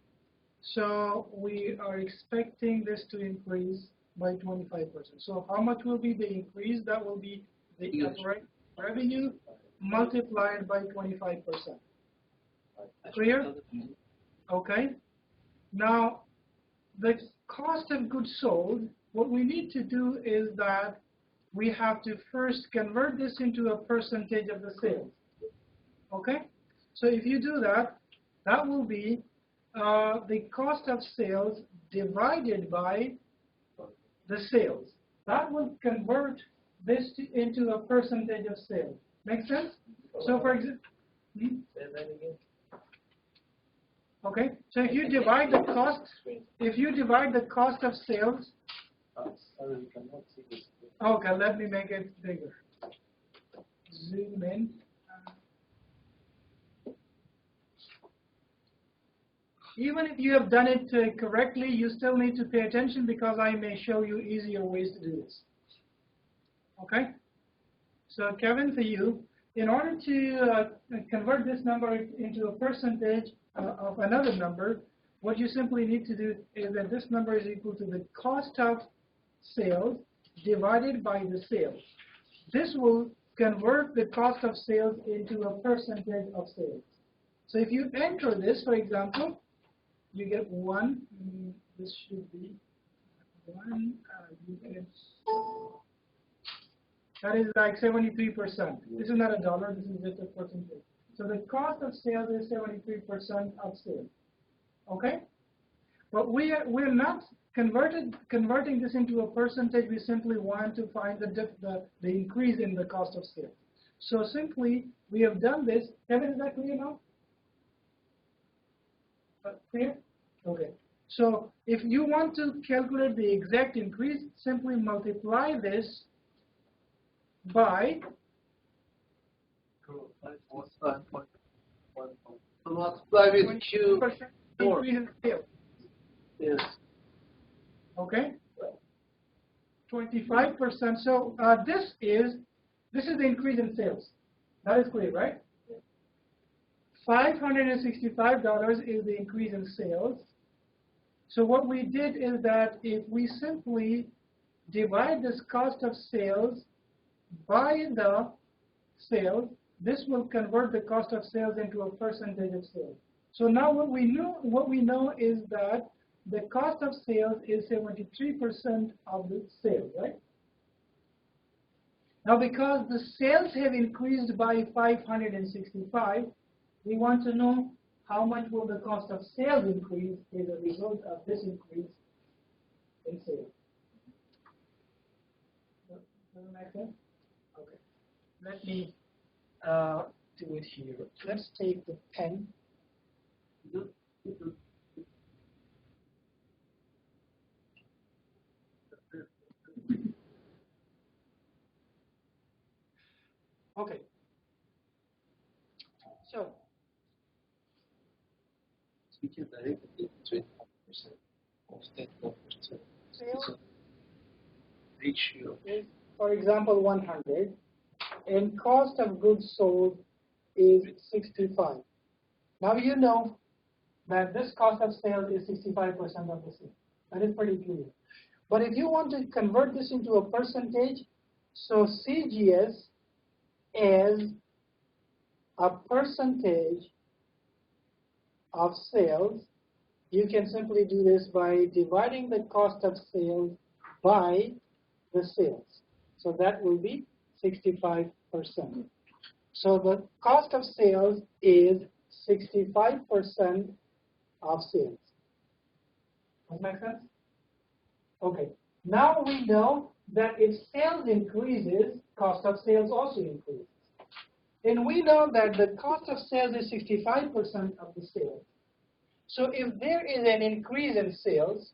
so we are expecting this to increase by 25%. So how much will be the increase? That will be the revenue multiplied by 25%. Clear? Okay. Now, the cost of goods sold, what we need to do is that we have to first convert this into a percentage of the sales. Okay? So if you do that, that will be the cost of sales divided by the sales. That will convert this into a percentage of sales. Make sense? So for example, okay. So if you divide the cost of sales. Sorry, we cannot see this. Okay, let me make it bigger. Zoom in. Even if you have done it correctly, you still need to pay attention because I may show you easier ways to do this. Okay? So Kevin, for you, in order to convert this number into a percentage of another number, what you simply need to do is that this number is equal to the cost of sales divided by the sales. This will convert the cost of sales into a percentage of sales. So if you enter this, for example, you get 1. This should be 1. You get, that is like 73%. This is not a dollar. This is just a percentage. So the cost of sales is 73% of sales. Okay? But we're not converting this into a percentage. We simply want to find the increase in the cost of sales. So simply, we have done this. Kevin, is that clear now? Clear? Okay. So if you want to calculate the exact increase, simply multiply this by So multiply with Q. 20% increase in sales. Yes. Okay. 25%. So this is the increase in sales. That is clear, right? $565 is the increase in sales. So what we did is that if we simply divide this cost of sales by the sales, this will convert the cost of sales into a percentage of sales. So now what we know is that the cost of sales is 73% of the sales, right? Now because the sales have increased by 565, we want to know how much will the cost of sales increase as a result of this increase in sales. Does that make sense? Okay. Let me do it here. Let's take the pen. Okay. So sales Ratio. is, for example, 100, and cost of goods sold is 65. Now you know that this cost of sales is 65% of the sale. That is pretty clear. But if you want to convert this into a percentage, so CGS is a percentage of sales. You can simply do this by dividing the cost of sales by the sales. So that will be 65%. So the cost of sales is 65% of sales. Does that make sense? Okay. Now we know that if sales increases, cost of sales also increases. And we know that the cost of sales is 65% of the sales. So if there is an increase in sales,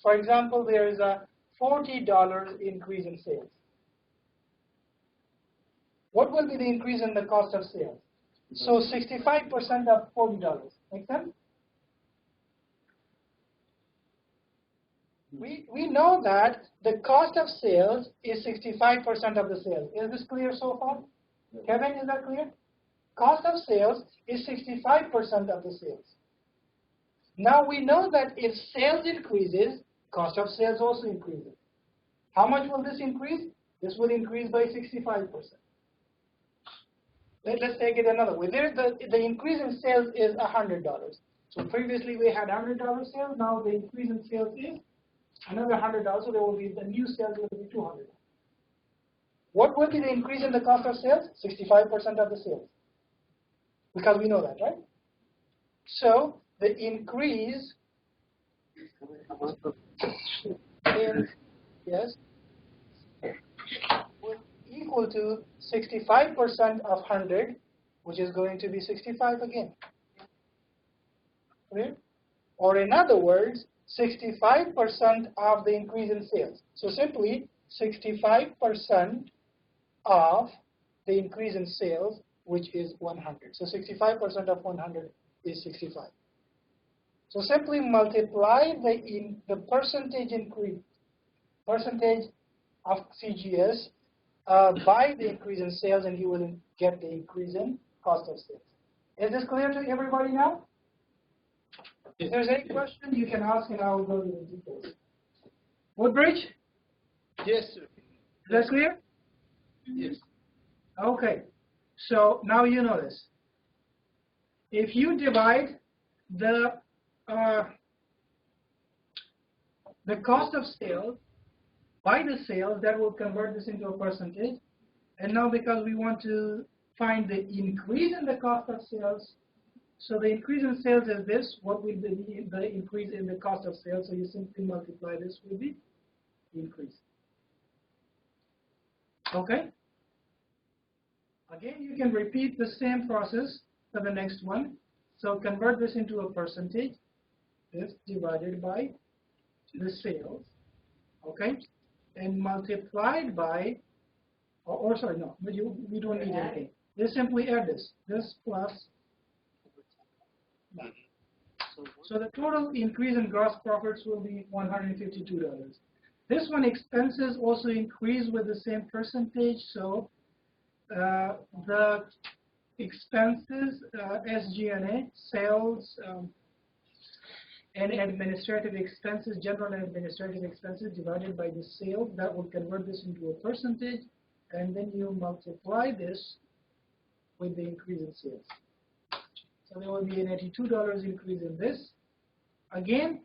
for example, there is a $40 increase in sales. What will be the increase in the cost of sales? So 65% of $40. Make sense? We know that the cost of sales is 65% of the sales. Is this clear so far? Kevin, is that clear? Cost of sales is 65% of the sales. Now we know that if sales increases, cost of sales also increases. How much will this increase? This will increase by 65%. Let's take it another way. The increase in sales is $100. So previously we had $100 sales. Now the increase in sales is another $100. So there will be the new sales will be $200. What will be the increase in the cost of sales? 65% of the sales. Because we know that, right? So the increase in, yes, will equal to 65% of 100, which is going to be 65 again. Okay? Or in other words, 65% of the increase in sales. So simply 65% of the increase in sales, which is 100. So 65% of 100 is 65. So simply multiply the percentage increase, percentage of CGS by the increase in sales, and you will get the increase in cost of sales. Is this clear to everybody now? If there's any question, you can ask, and I will go to the details. Woodbridge? Yes, sir. Is that clear? Yes. Okay. So now you know this. If you divide the cost of sales by the sales, that will convert this into a percentage. And now because we want to find the increase in the cost of sales, So the increase in sales is this. What will be the increase in the cost of sales? So you simply multiply this with the increase. Okay? Again, you can repeat the same process for the next one. So convert this into a percentage. This divided by the sales. Okay? And multiplied by, or sorry, no, we don't need anything. Just simply add this. This plus. So the total increase in gross profits will be $152. This one, expenses also increase with the same percentage. So the expenses, SG&A, sales, and administrative expenses, general and administrative expenses divided by the sales, that will convert this into a percentage, and then you multiply this with the increase in sales. So there will be an $82 increase in this. Again,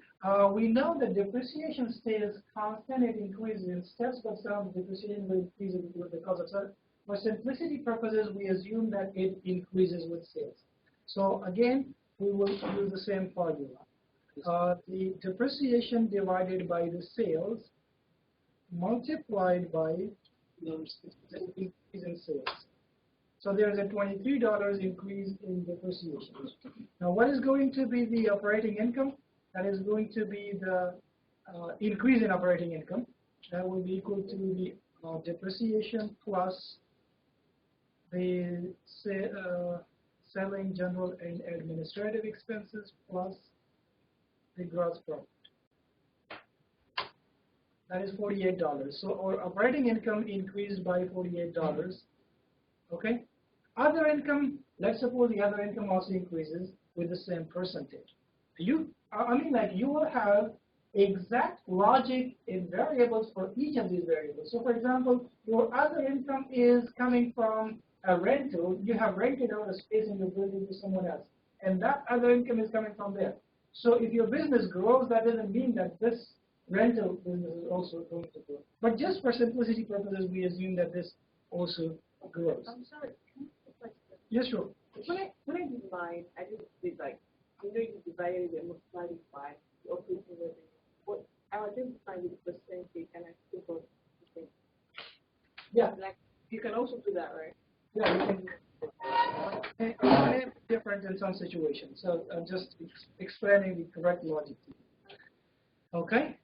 we know that depreciation stays constant, it increases in steps, but some depreciation will increase with the cost of sales. For simplicity purposes, we assume that it increases with sales. So again, we will use the same formula. The depreciation divided by the sales multiplied by the increase in sales. So there is a $23 increase in depreciation. Now, what is going to be the operating income? That is going to be the increase in operating income. That will be equal to the depreciation plus the selling, general, and administrative expenses plus the gross profit. That is $48. So our operating income increased by $48. Okay? Other income, let's suppose the other income also increases with the same percentage. You will have exact logic in variables for each of these variables. So for example, your other income is coming from a rental. You have rented out a space in your building to someone else, and that other income is coming from there. So if your business grows, that doesn't mean that this rental business is also going to grow. But just for simplicity purposes, we assume that this also grows. I'm sorry, can I ask a question? Yes, sure. When I divide, I just did like, you divided it and multiplied it by the operating revenue. I identify with the percentage and I still got the same. Yeah. Like, you can also do that, right? Yeah, you can. It may be different in some situations. So I'm just explaining the correct logic to you. Okay?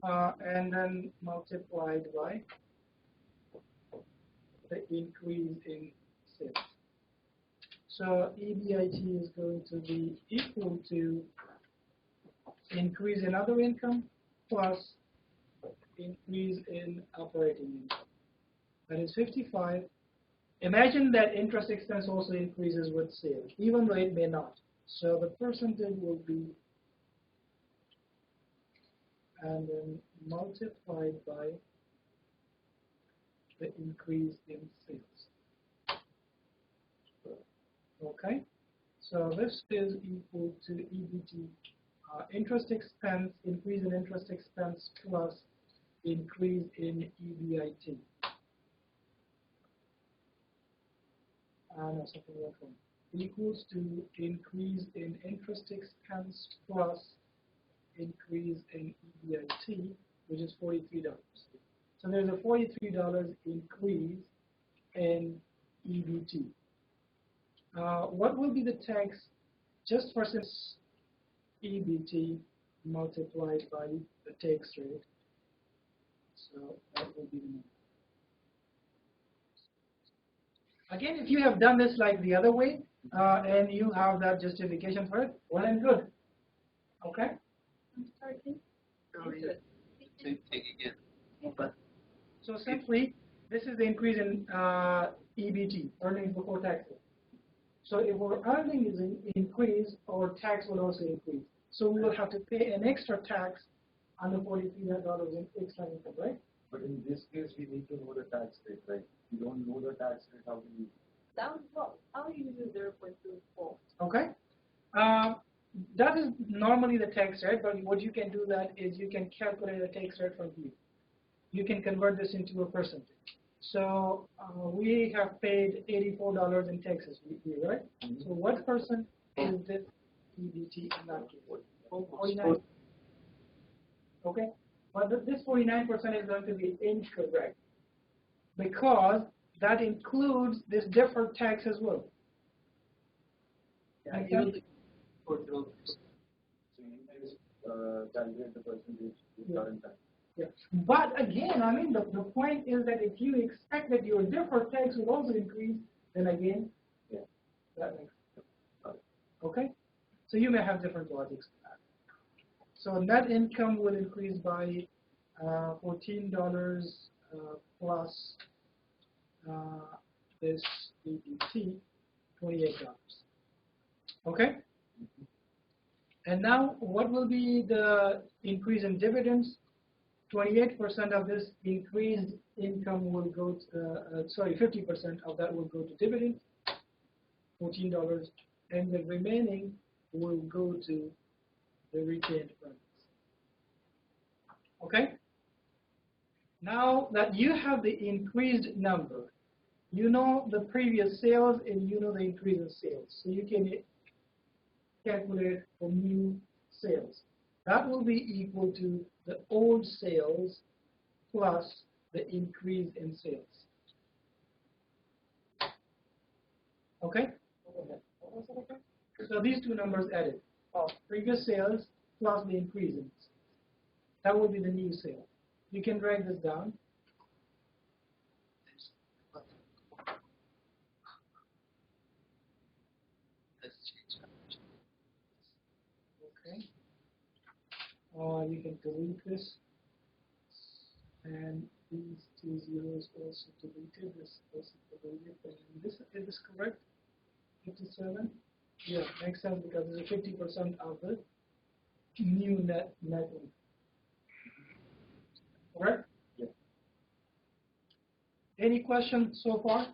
And then multiplied by the increase in sales. So EBIT is going to be equal to increase in other income plus increase in operating income. That is 55. Imagine that interest expense also increases with sales, even though it may not. So the percentage will be, and then multiplied by the increase in sales. Okay, so this is equal to EBT, interest expense, increase in interest expense plus increase in EBIT. No, something else. Equals to increase in interest expense plus increase in EBIT, which is $43. So there's a $43 increase in EBT. What will be the tax just for this EBT multiplied by the tax rate? So that will be the number. Again, if you have done this like the other way, and you have that justification for it, well and good. Okay? I'm sorry, can you? Same thing again. But So simply, this is the increase in EBT, earnings before taxes. So if our earnings increase, our tax will also increase. So we will have to pay an extra tax on the $43 in extra income, right? But in this case, we need to know the tax rate, right? If you don't know the tax rate, how do you? That was what? How do you use 0.24? Okay. That is normally the tax rate, but what you can do that is you can calculate a tax rate from here. You can convert this into a percentage. So we have paid $84 in taxes, right? Mm-hmm. So what percent is this EBT and not 49? Okay, but this 49% is going to be incorrect because that includes this deferred tax as well. So you calculate the percentage with current tax. Yeah. But again, I mean, the point is that if you expect that your deferred tax will also increase, then again, that makes sense. Okay? So you may have different logics for that. So net income will increase by $14 plus this EBT, $28. Okay? And now, what will be the increase in dividends? 28% of this increased income will go to, 50% of that will go to dividends, $14, and the remaining will go to the retained earnings. Okay? Now that you have the increased number, you know the previous sales and you know the increase in sales. So you can calculate the new sales. That will be equal to the old sales plus the increase in sales. Okay? So these two numbers added. Previous sales plus the increase in sales. That will be the new sale. You can write this down. Okay. You can delete this. And these two zeros also deleted. This also deleted. And this is this correct? 57? Yeah, makes sense because it's 50% of the new net income. Correct? Yeah. Any questions so far?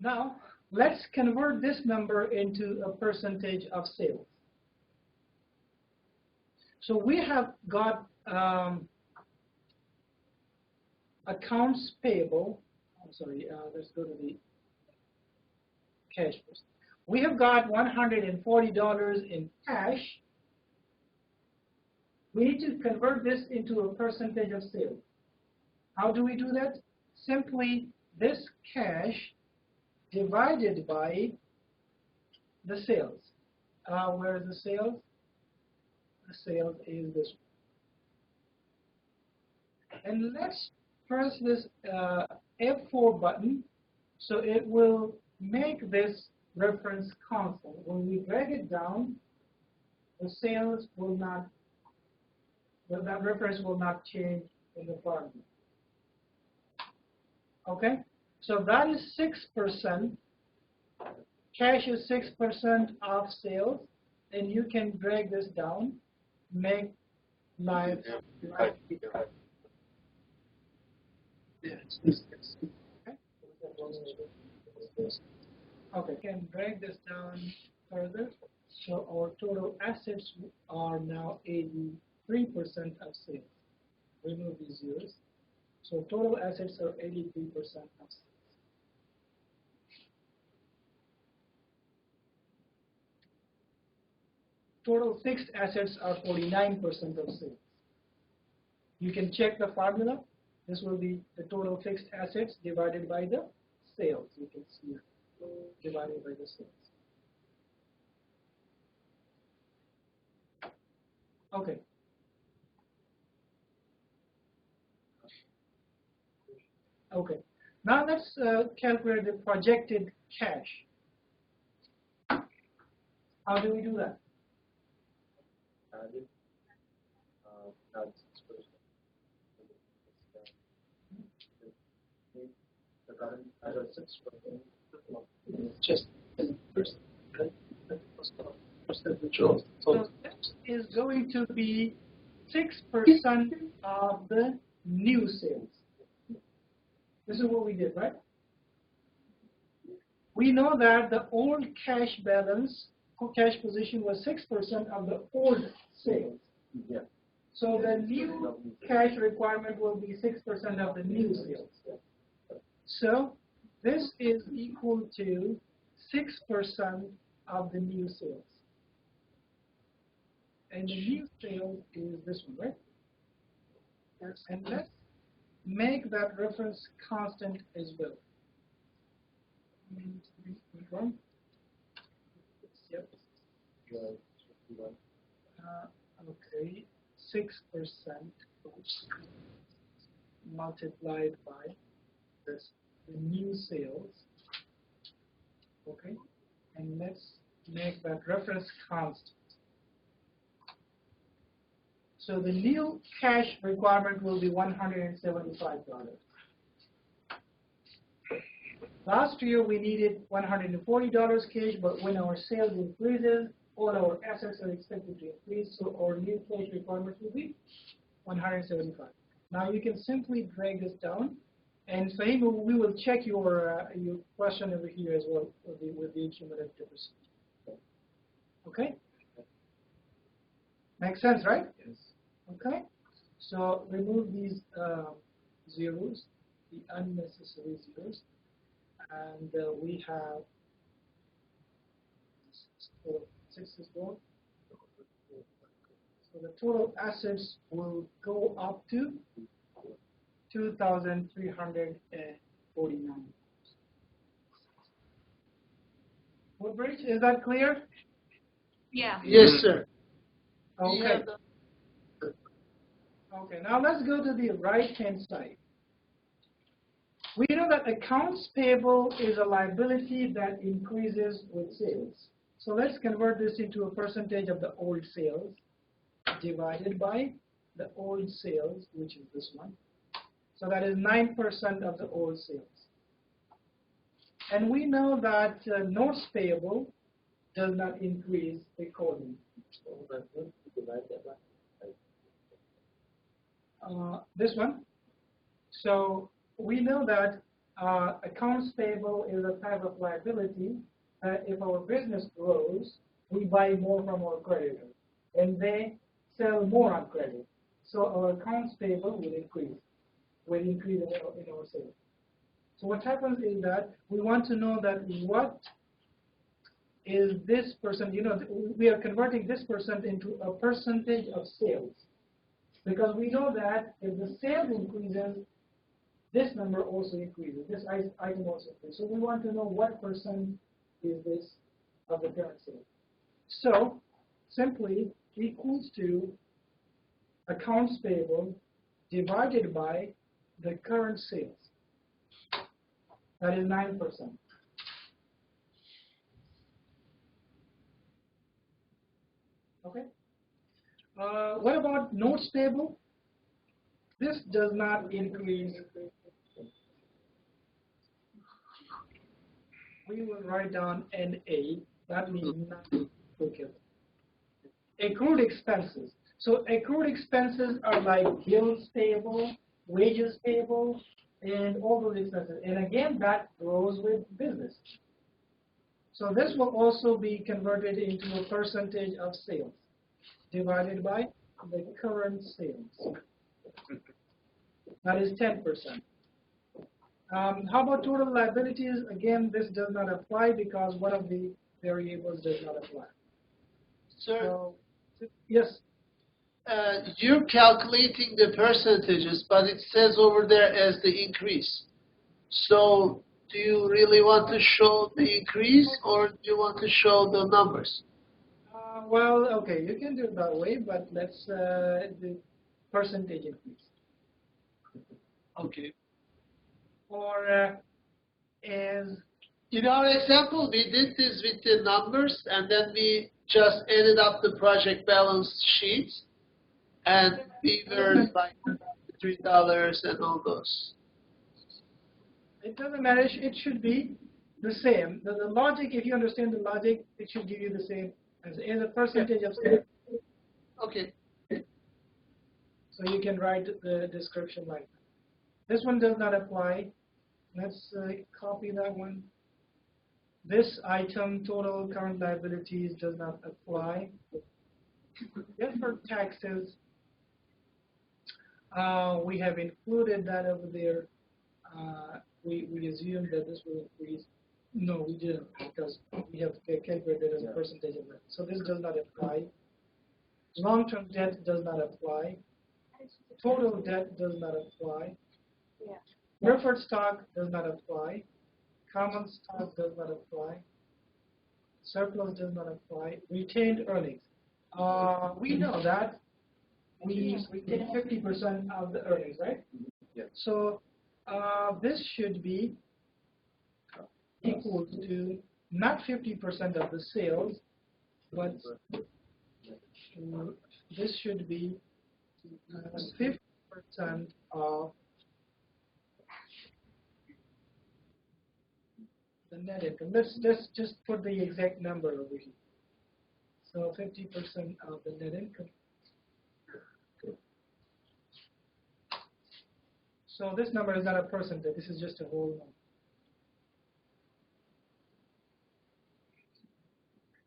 Now, let's convert this number into a percentage of sales. So we have got accounts payable. I'm sorry, let's go to the cash first. We have got $140 in cash. We need to convert this into a percentage of sales. How do we do that? Simply this cash divided by the sales. Where is the sales? The sales is this one. And let's press this F4 button so it will make this reference constant. When we drag it down, the sales will not, that reference will not change in the formula. Okay? So that is 6%. Cash is 6% of sales, and you can drag this down, make life. Okay, can drag this down further. So our total assets are now 83% of sales. Remove these zeros. So total assets are 83% of sales. Total fixed assets are 49% of sales. You can check the formula. This will be the total fixed assets divided by the sales. You can see it divided by the sales. Okay. Okay. Now let's calculate the projected cash. How do we do that? The current as a 6%. Just so this is going to be 6% of the new sales. This is what we did, right? We know that the old cash balance, cash position was 6% of the old sales. Yeah. So the new cash requirement will be 6% of the new sales. So this is equal to 6% of the new sales. And the new sales is this one, right? Yes. And let's make that reference constant as well. Yep. Okay, 6% multiplied by this, the new sales. Okay, and let's make that reference constant. So the new cash requirement will be $175. Last year we needed $140 cash, but when our sales increases, all our assets are expected to increase, so our new cash requirement will be $175. Now you can simply drag this down, and Fahim, we will check your question over here as well with the cumulative percentage. Okay? Makes sense, right? Yes. Okay? So remove these zeros, the unnecessary zeros, and we have 6 is gone. So the total assets will go up to 2,349. Woodbridge, is that clear? Yeah. Yes, sir. Okay. Okay, now let's go to the right-hand side. We know that accounts payable is a liability that increases with sales. So let's convert this into a percentage of the old sales divided by the old sales, which is this one. So that is 9% of the old sales. And we know that notes payable does not increase accordingly. This one. So we know that accounts payable is a type of liability. If our business grows, we buy more from our creditors, and they sell more on credit. So our accounts payable will increase in our sales. So what happens is that we want to know that what is this percent, we are converting this percent into a percentage of sales. Because we know that if the sales increases, this number also increases, this item also increases. So we want to know what percent is this of the current sales. So simply equals to accounts payable divided by the current sales. That is 9%. Okay. What about notes payable? This does not increase. We will write down NA. That means nothing. Okay. Accrued expenses. So accrued expenses are like bills payable, wages payable, and all those expenses. And again, that grows with business. So this will also be converted into a percentage of sales divided by the current sales. That is 10%. How about total liabilities? Again, this does not apply because one of the variables does not apply. Sir, So, yes? you're calculating the percentages, but it says over there as the increase. So do you really want to show the increase, or do you want to show the numbers? Well, okay, you can do it that way, but let's the percentage increase. Okay. Or as In our example, we did this with the numbers, and then we just added up the project balance sheets, and we were like $3 and all those. it doesn't matter. It should be the same. The logic, if you understand the logic, it should give you the same as a percentage of sales. Okay. So you can write the description like that. This one does not apply. Let's copy that one. This item, total current liabilities, does not apply. Just for taxes, we have included that over there. We assume that this will increase. No, we didn't, because we have calculated as a Yeah. percentage of that. So this does not apply. Long-term debt does not apply. Total debt does not apply. Yeah. Preferred stock does not apply. Common stock does not apply. Surplus does not apply. Retained earnings. We know that we retain 50% of the earnings, right? Yeah. So this should be equal to not 50% of the sales, but this should be 50% of the net income. Let's just put the exact number over here. So 50% of the net income. So this number is not a percentage. This is just a whole number.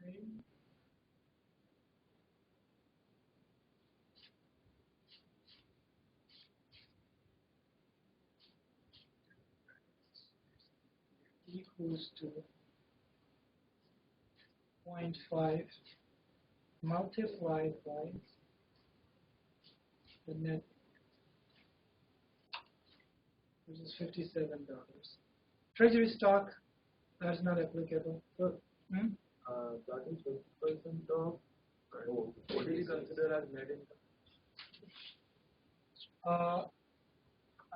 Okay. Equals to 0.5 multiplied by the net, which is $57. Treasury stock, that's not applicable. So, That is 50% of, what do you consider as net income?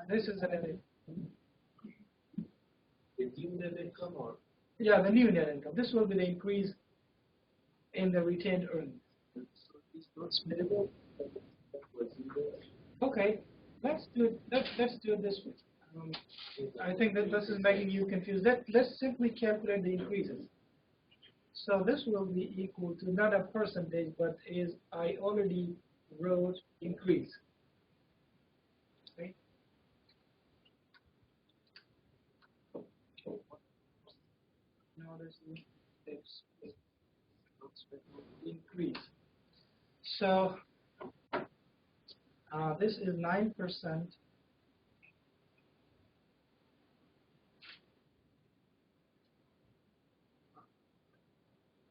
This is a net income. Is new net income or? Yeah, the new net income. This will be the increase in the retained earnings. So it's not splittable. Okay, let's do it. Let's do it this way. I think that this is making you confused. Let's simply calculate the increases. So this will be equal to not a percentage, but is I already wrote increase. Okay. Now this is increase. So this is 9%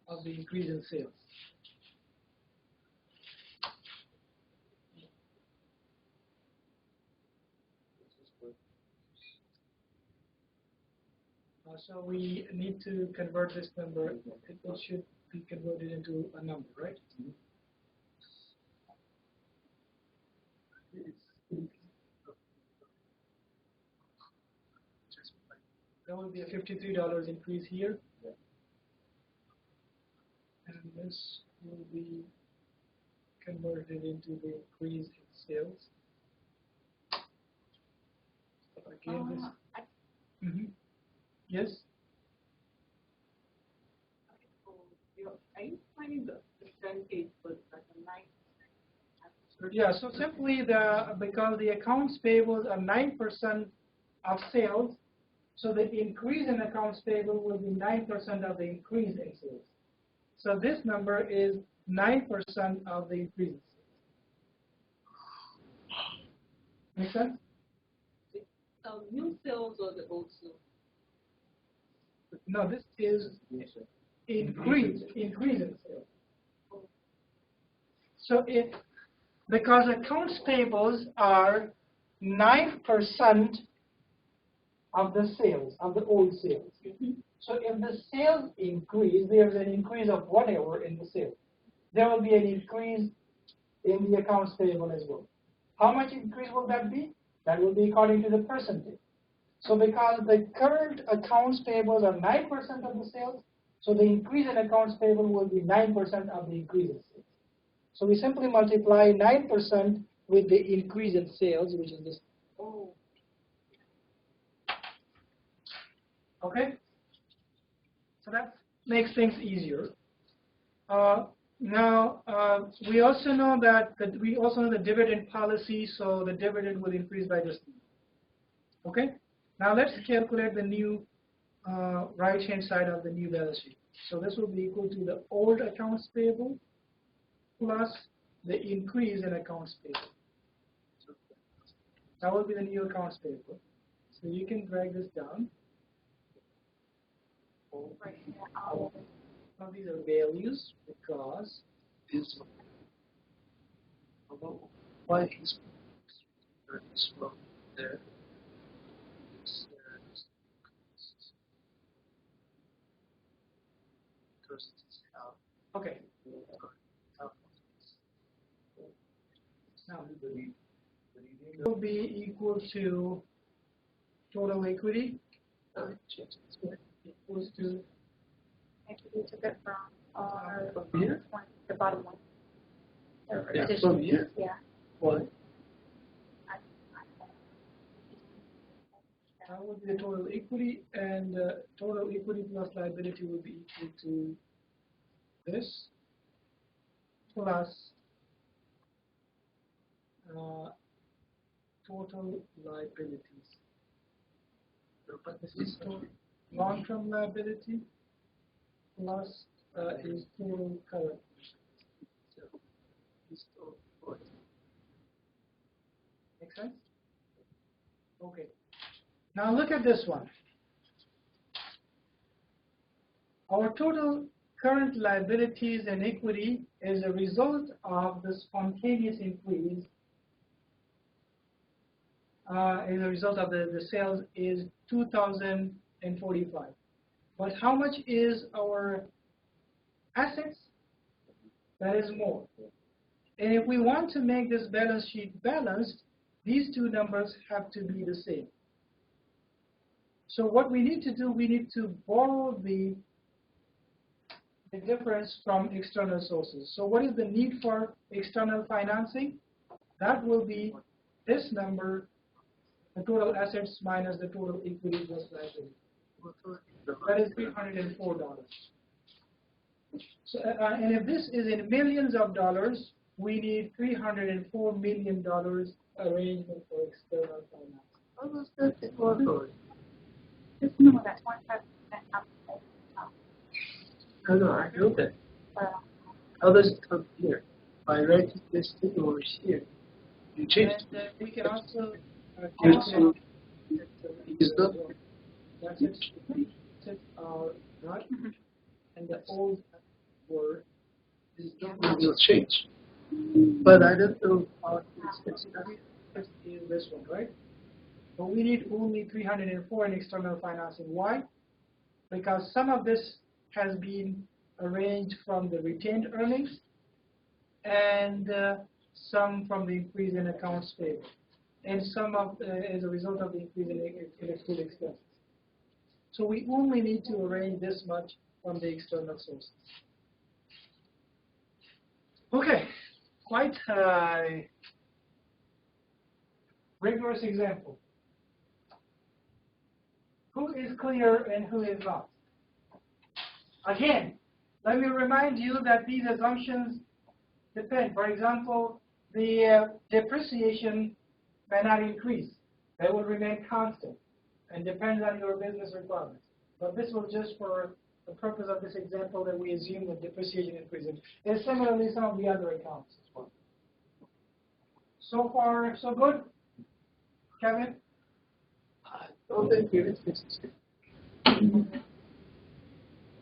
of the increase in sales. So we need to convert this number. It should be converted into a number, right? There will be a $53 increase here. And this will be converted into the increase in sales. So again, this. Yes. Are you finding the percentage was like a 9%? Yeah. So simply because the accounts payables are 9% of sales, so the increase in accounts payable will be 9% of the increase in sales. So this number is 9% of the increase. Make sense? New sales or the old sales? No, this is increase in sales. So because accounts payables are 9% of the sales, of the old sales. So if the sales increase, there's an increase of whatever in the sales. There will be an increase in the accounts payable as well. How much increase will that be? That will be according to the percentage. So because the current accounts payables are 9% of the sales, so the increase in accounts payable will be 9% of the increase in sales. So we simply multiply 9% with the increase in sales, which is this. Oh. Okay? So that makes things easier. Now, we also know the dividend policy, so the dividend will increase by this. Okay? Now let's calculate the new right-hand side of the new balance sheet. So this will be equal to the old accounts payable plus the increase in accounts payable. That will be the new accounts payable. So you can drag this down. Right now. Now these are values because Is why is from there? It's, because it's out. okay. Now it will be equal to total equity equals to Actually, we took it from our From here? the bottom one. Or Yeah, addition. from here? Yeah. Why? that would be the total equity, and total equity plus liability will be equal to this plus total liabilities. But This is total long-term liability plus is total current. Make sense? Okay. Now look at this one. Our total current liabilities and equity is a result of the spontaneous increase. As a result of the sales is 2,045. But how much is our assets? That is more. And if we want to make this balance sheet balanced, these two numbers have to be the same. So what we need to do, we need to borrow the difference from external sources. So what is the need for external financing? That will be this number, the total assets minus the total equity plus liability. That is $304. So, and if this is in millions of dollars, we need $304 million arrangement for external financing. How does that work? Just know that 25% up. No, I know that. How does it come here? By writing this thing over here, you change And we can also Yes. calculate Is that that's it are right, and the old word is it will change. But I don't know how it's is this one, right? But we need only 304 in external financing. Why? Because some of this has been arranged from the retained earnings and some from the increase in accounts payable, and some of as a result of the increase in accrued expenses. So we only need to arrange this much from the external sources. Okay, quite a rigorous example. Who is clear and who is not? Again, let me remind you that these assumptions depend. For example, the depreciation may not increase. They will remain constant and depends on your business requirements. But this was just for the purpose of this example that we assume that depreciation increases. And similarly, some of the other accounts as well. So far, so good? Kevin? I don't think it is.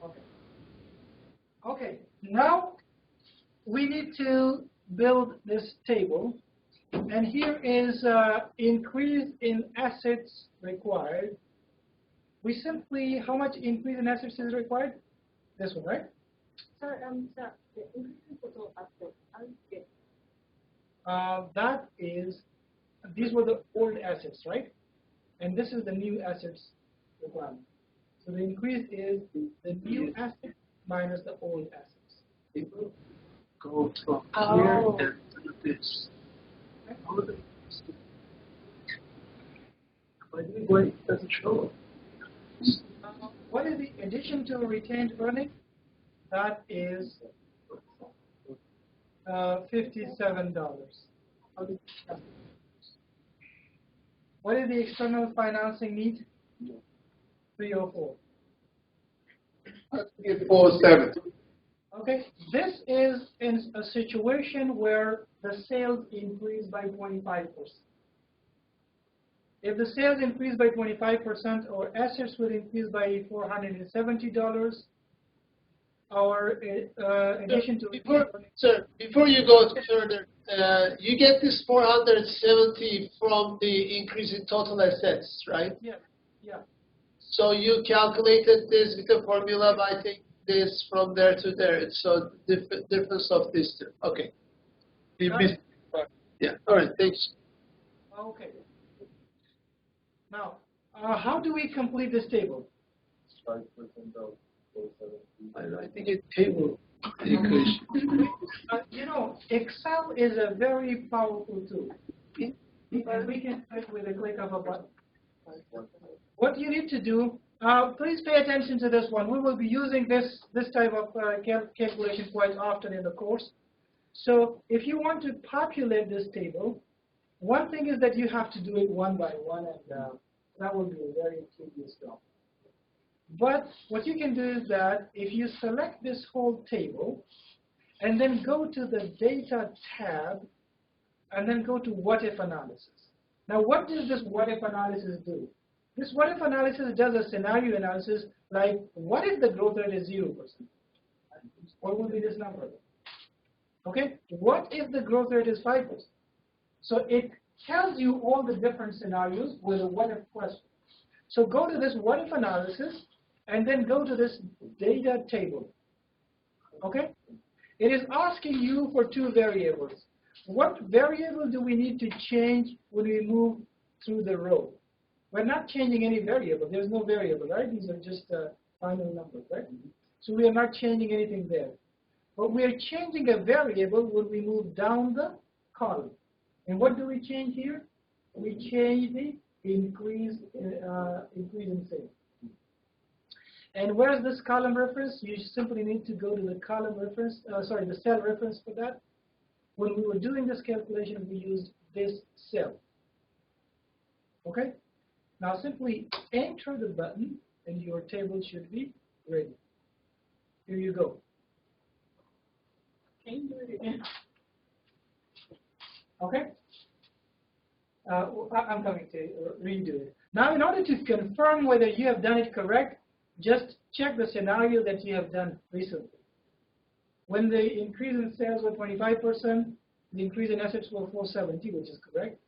Okay. Okay, now we need to build this table, and here is increase in assets required. We simply, how much increase in assets is required? This one, right? Sir, sir, the increase in total assets, how is it? That is, these were the old assets, right? And this is the new assets requirement. So the increase is the new assets minus the old assets. It will go from Oh. here and to this. How do they- By the way, it doesn't show up. What is the addition to retained earnings? That is $57. What is the external financing need? 304. Let's get 470. Okay, this is in a situation where the sales increase by 25%. If the sales increase by 25%, our assets will increase by $470. Our addition to Before you go further, you get this 470 from the increase in total assets, right? Yeah, yeah. So you calculated this with the formula by taking this from there to there. So the difference of these two. Okay. You missed. Yeah. All right. Thanks. Okay. Now, how do we complete this table? 5% of 470. I think it's table equation. You know, Excel is a very powerful tool. And we can do it with a click of a button. What you need to do, please pay attention to this one. We will be using this type of calculation quite often in the course. So if you want to populate this table, one thing is that you have to do it one by one, and that will be a very tedious job. But what you can do is that if you select this whole table, and then go to the Data tab, and then go to What If Analysis. Now, what does this What If Analysis do? This What If Analysis does a scenario analysis, like, what if the growth rate is 0%? What would be this number? Okay? What if the growth rate is 5%? So it tells you all the different scenarios with a what if question. So go to this what if analysis and then go to this data table. Okay? It is asking you for two variables. What variable do we need to change when we move through the row? We're not changing any variable. There's no variable, right? These are just final numbers, right? So we are not changing anything there. But we are changing a variable when we move down the column. And what do we change here? We change the increase in sales. And where is this column reference? You simply need to go to the column reference, the cell reference for that. When we were doing this calculation, we used this cell. Okay? Now simply enter the button, and your table should be ready. Here you go. Can you do it again? Okay? I'm coming to redo it. Now, in order to confirm whether you have done it correct, just check the scenario that you have done recently. When the increase in sales was 25%, the increase in assets was 470, which is correct.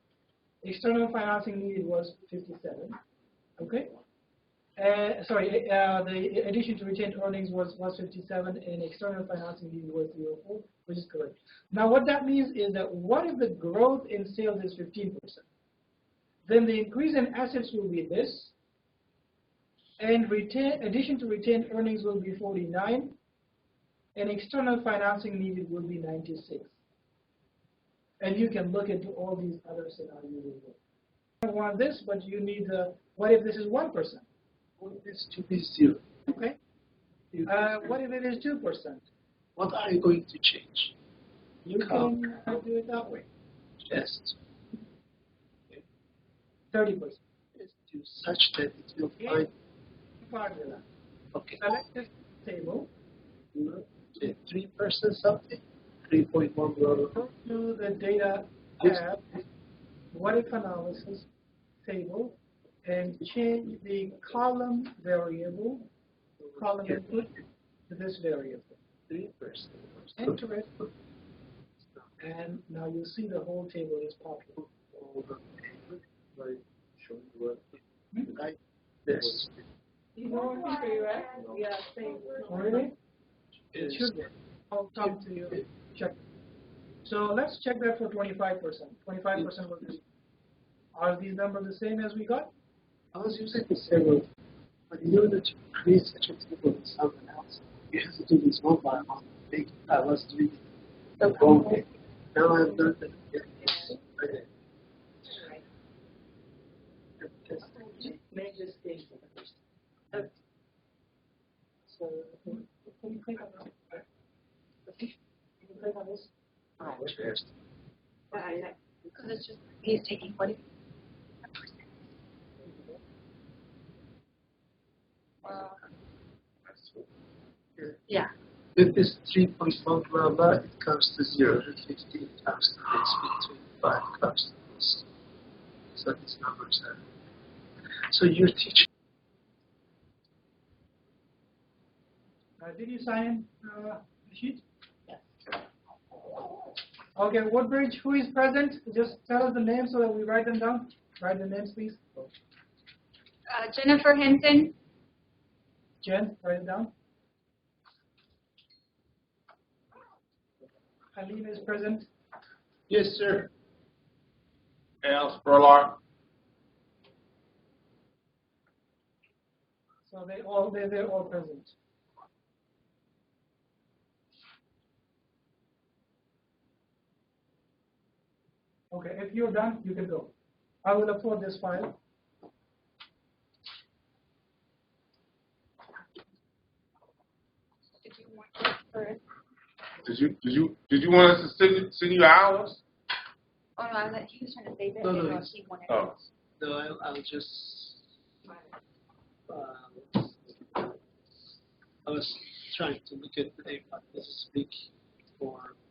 External financing needed was 57. Okay? The addition to retained earnings was 57, and external financing needed was 0.4, which is correct. Now, what that means is that what if the growth in sales is 15%? Then the increase in assets will be this, and addition to retained earnings will be 49, and external financing needed will be 96. And you can look into all these other scenarios as well. You don't want this, but you need what if this is 1%? What if this to be 0? Okay. What if it is 2%? What are you going to change? You can do it that way. Just 30%. do such that it will find. Formula. Okay. Select this table. 3% something. 3.1 Go to the data tab, what if analysis table, and change the column variable, column input to this variable. 3%. Enter it, and now you'll see the whole table is popular. By showing what Like this. You know what I'm saying, right? Yeah, same. Really? It should work. I'll talk to you. Check. So let's check that for 25%. 25% will be. Are these numbers the same as we got? I was using the server, but in order to create such a table with someone else, you have to do this one by one. I was doing it the wrong way. Now I've done it. Major stage. So can you click on that? Can you click on this? Because it's just, he's taking 40%. Yeah. With this 3.1 blah blah, it comes to 0. The 15 comes to this, between 5 comes to this. So these numbers are. So you're teaching. Did you sign in the sheet? Yes. Okay, Woodbridge, who is present? Just tell us the names so that we write them down. Write the names, please. Jennifer Hinton. Jen, write it down. Aline is present. Yes, sir. Al Spurlock. So they're all present. Okay, if you're done, you can go. I will upload this file. Did you want it first? Did you want us to send you ours? Oh no, I thought he was trying to save it. No, I didn't no, know if he wanted Oh. it. No, I'll just. I was trying to look at a this is speak for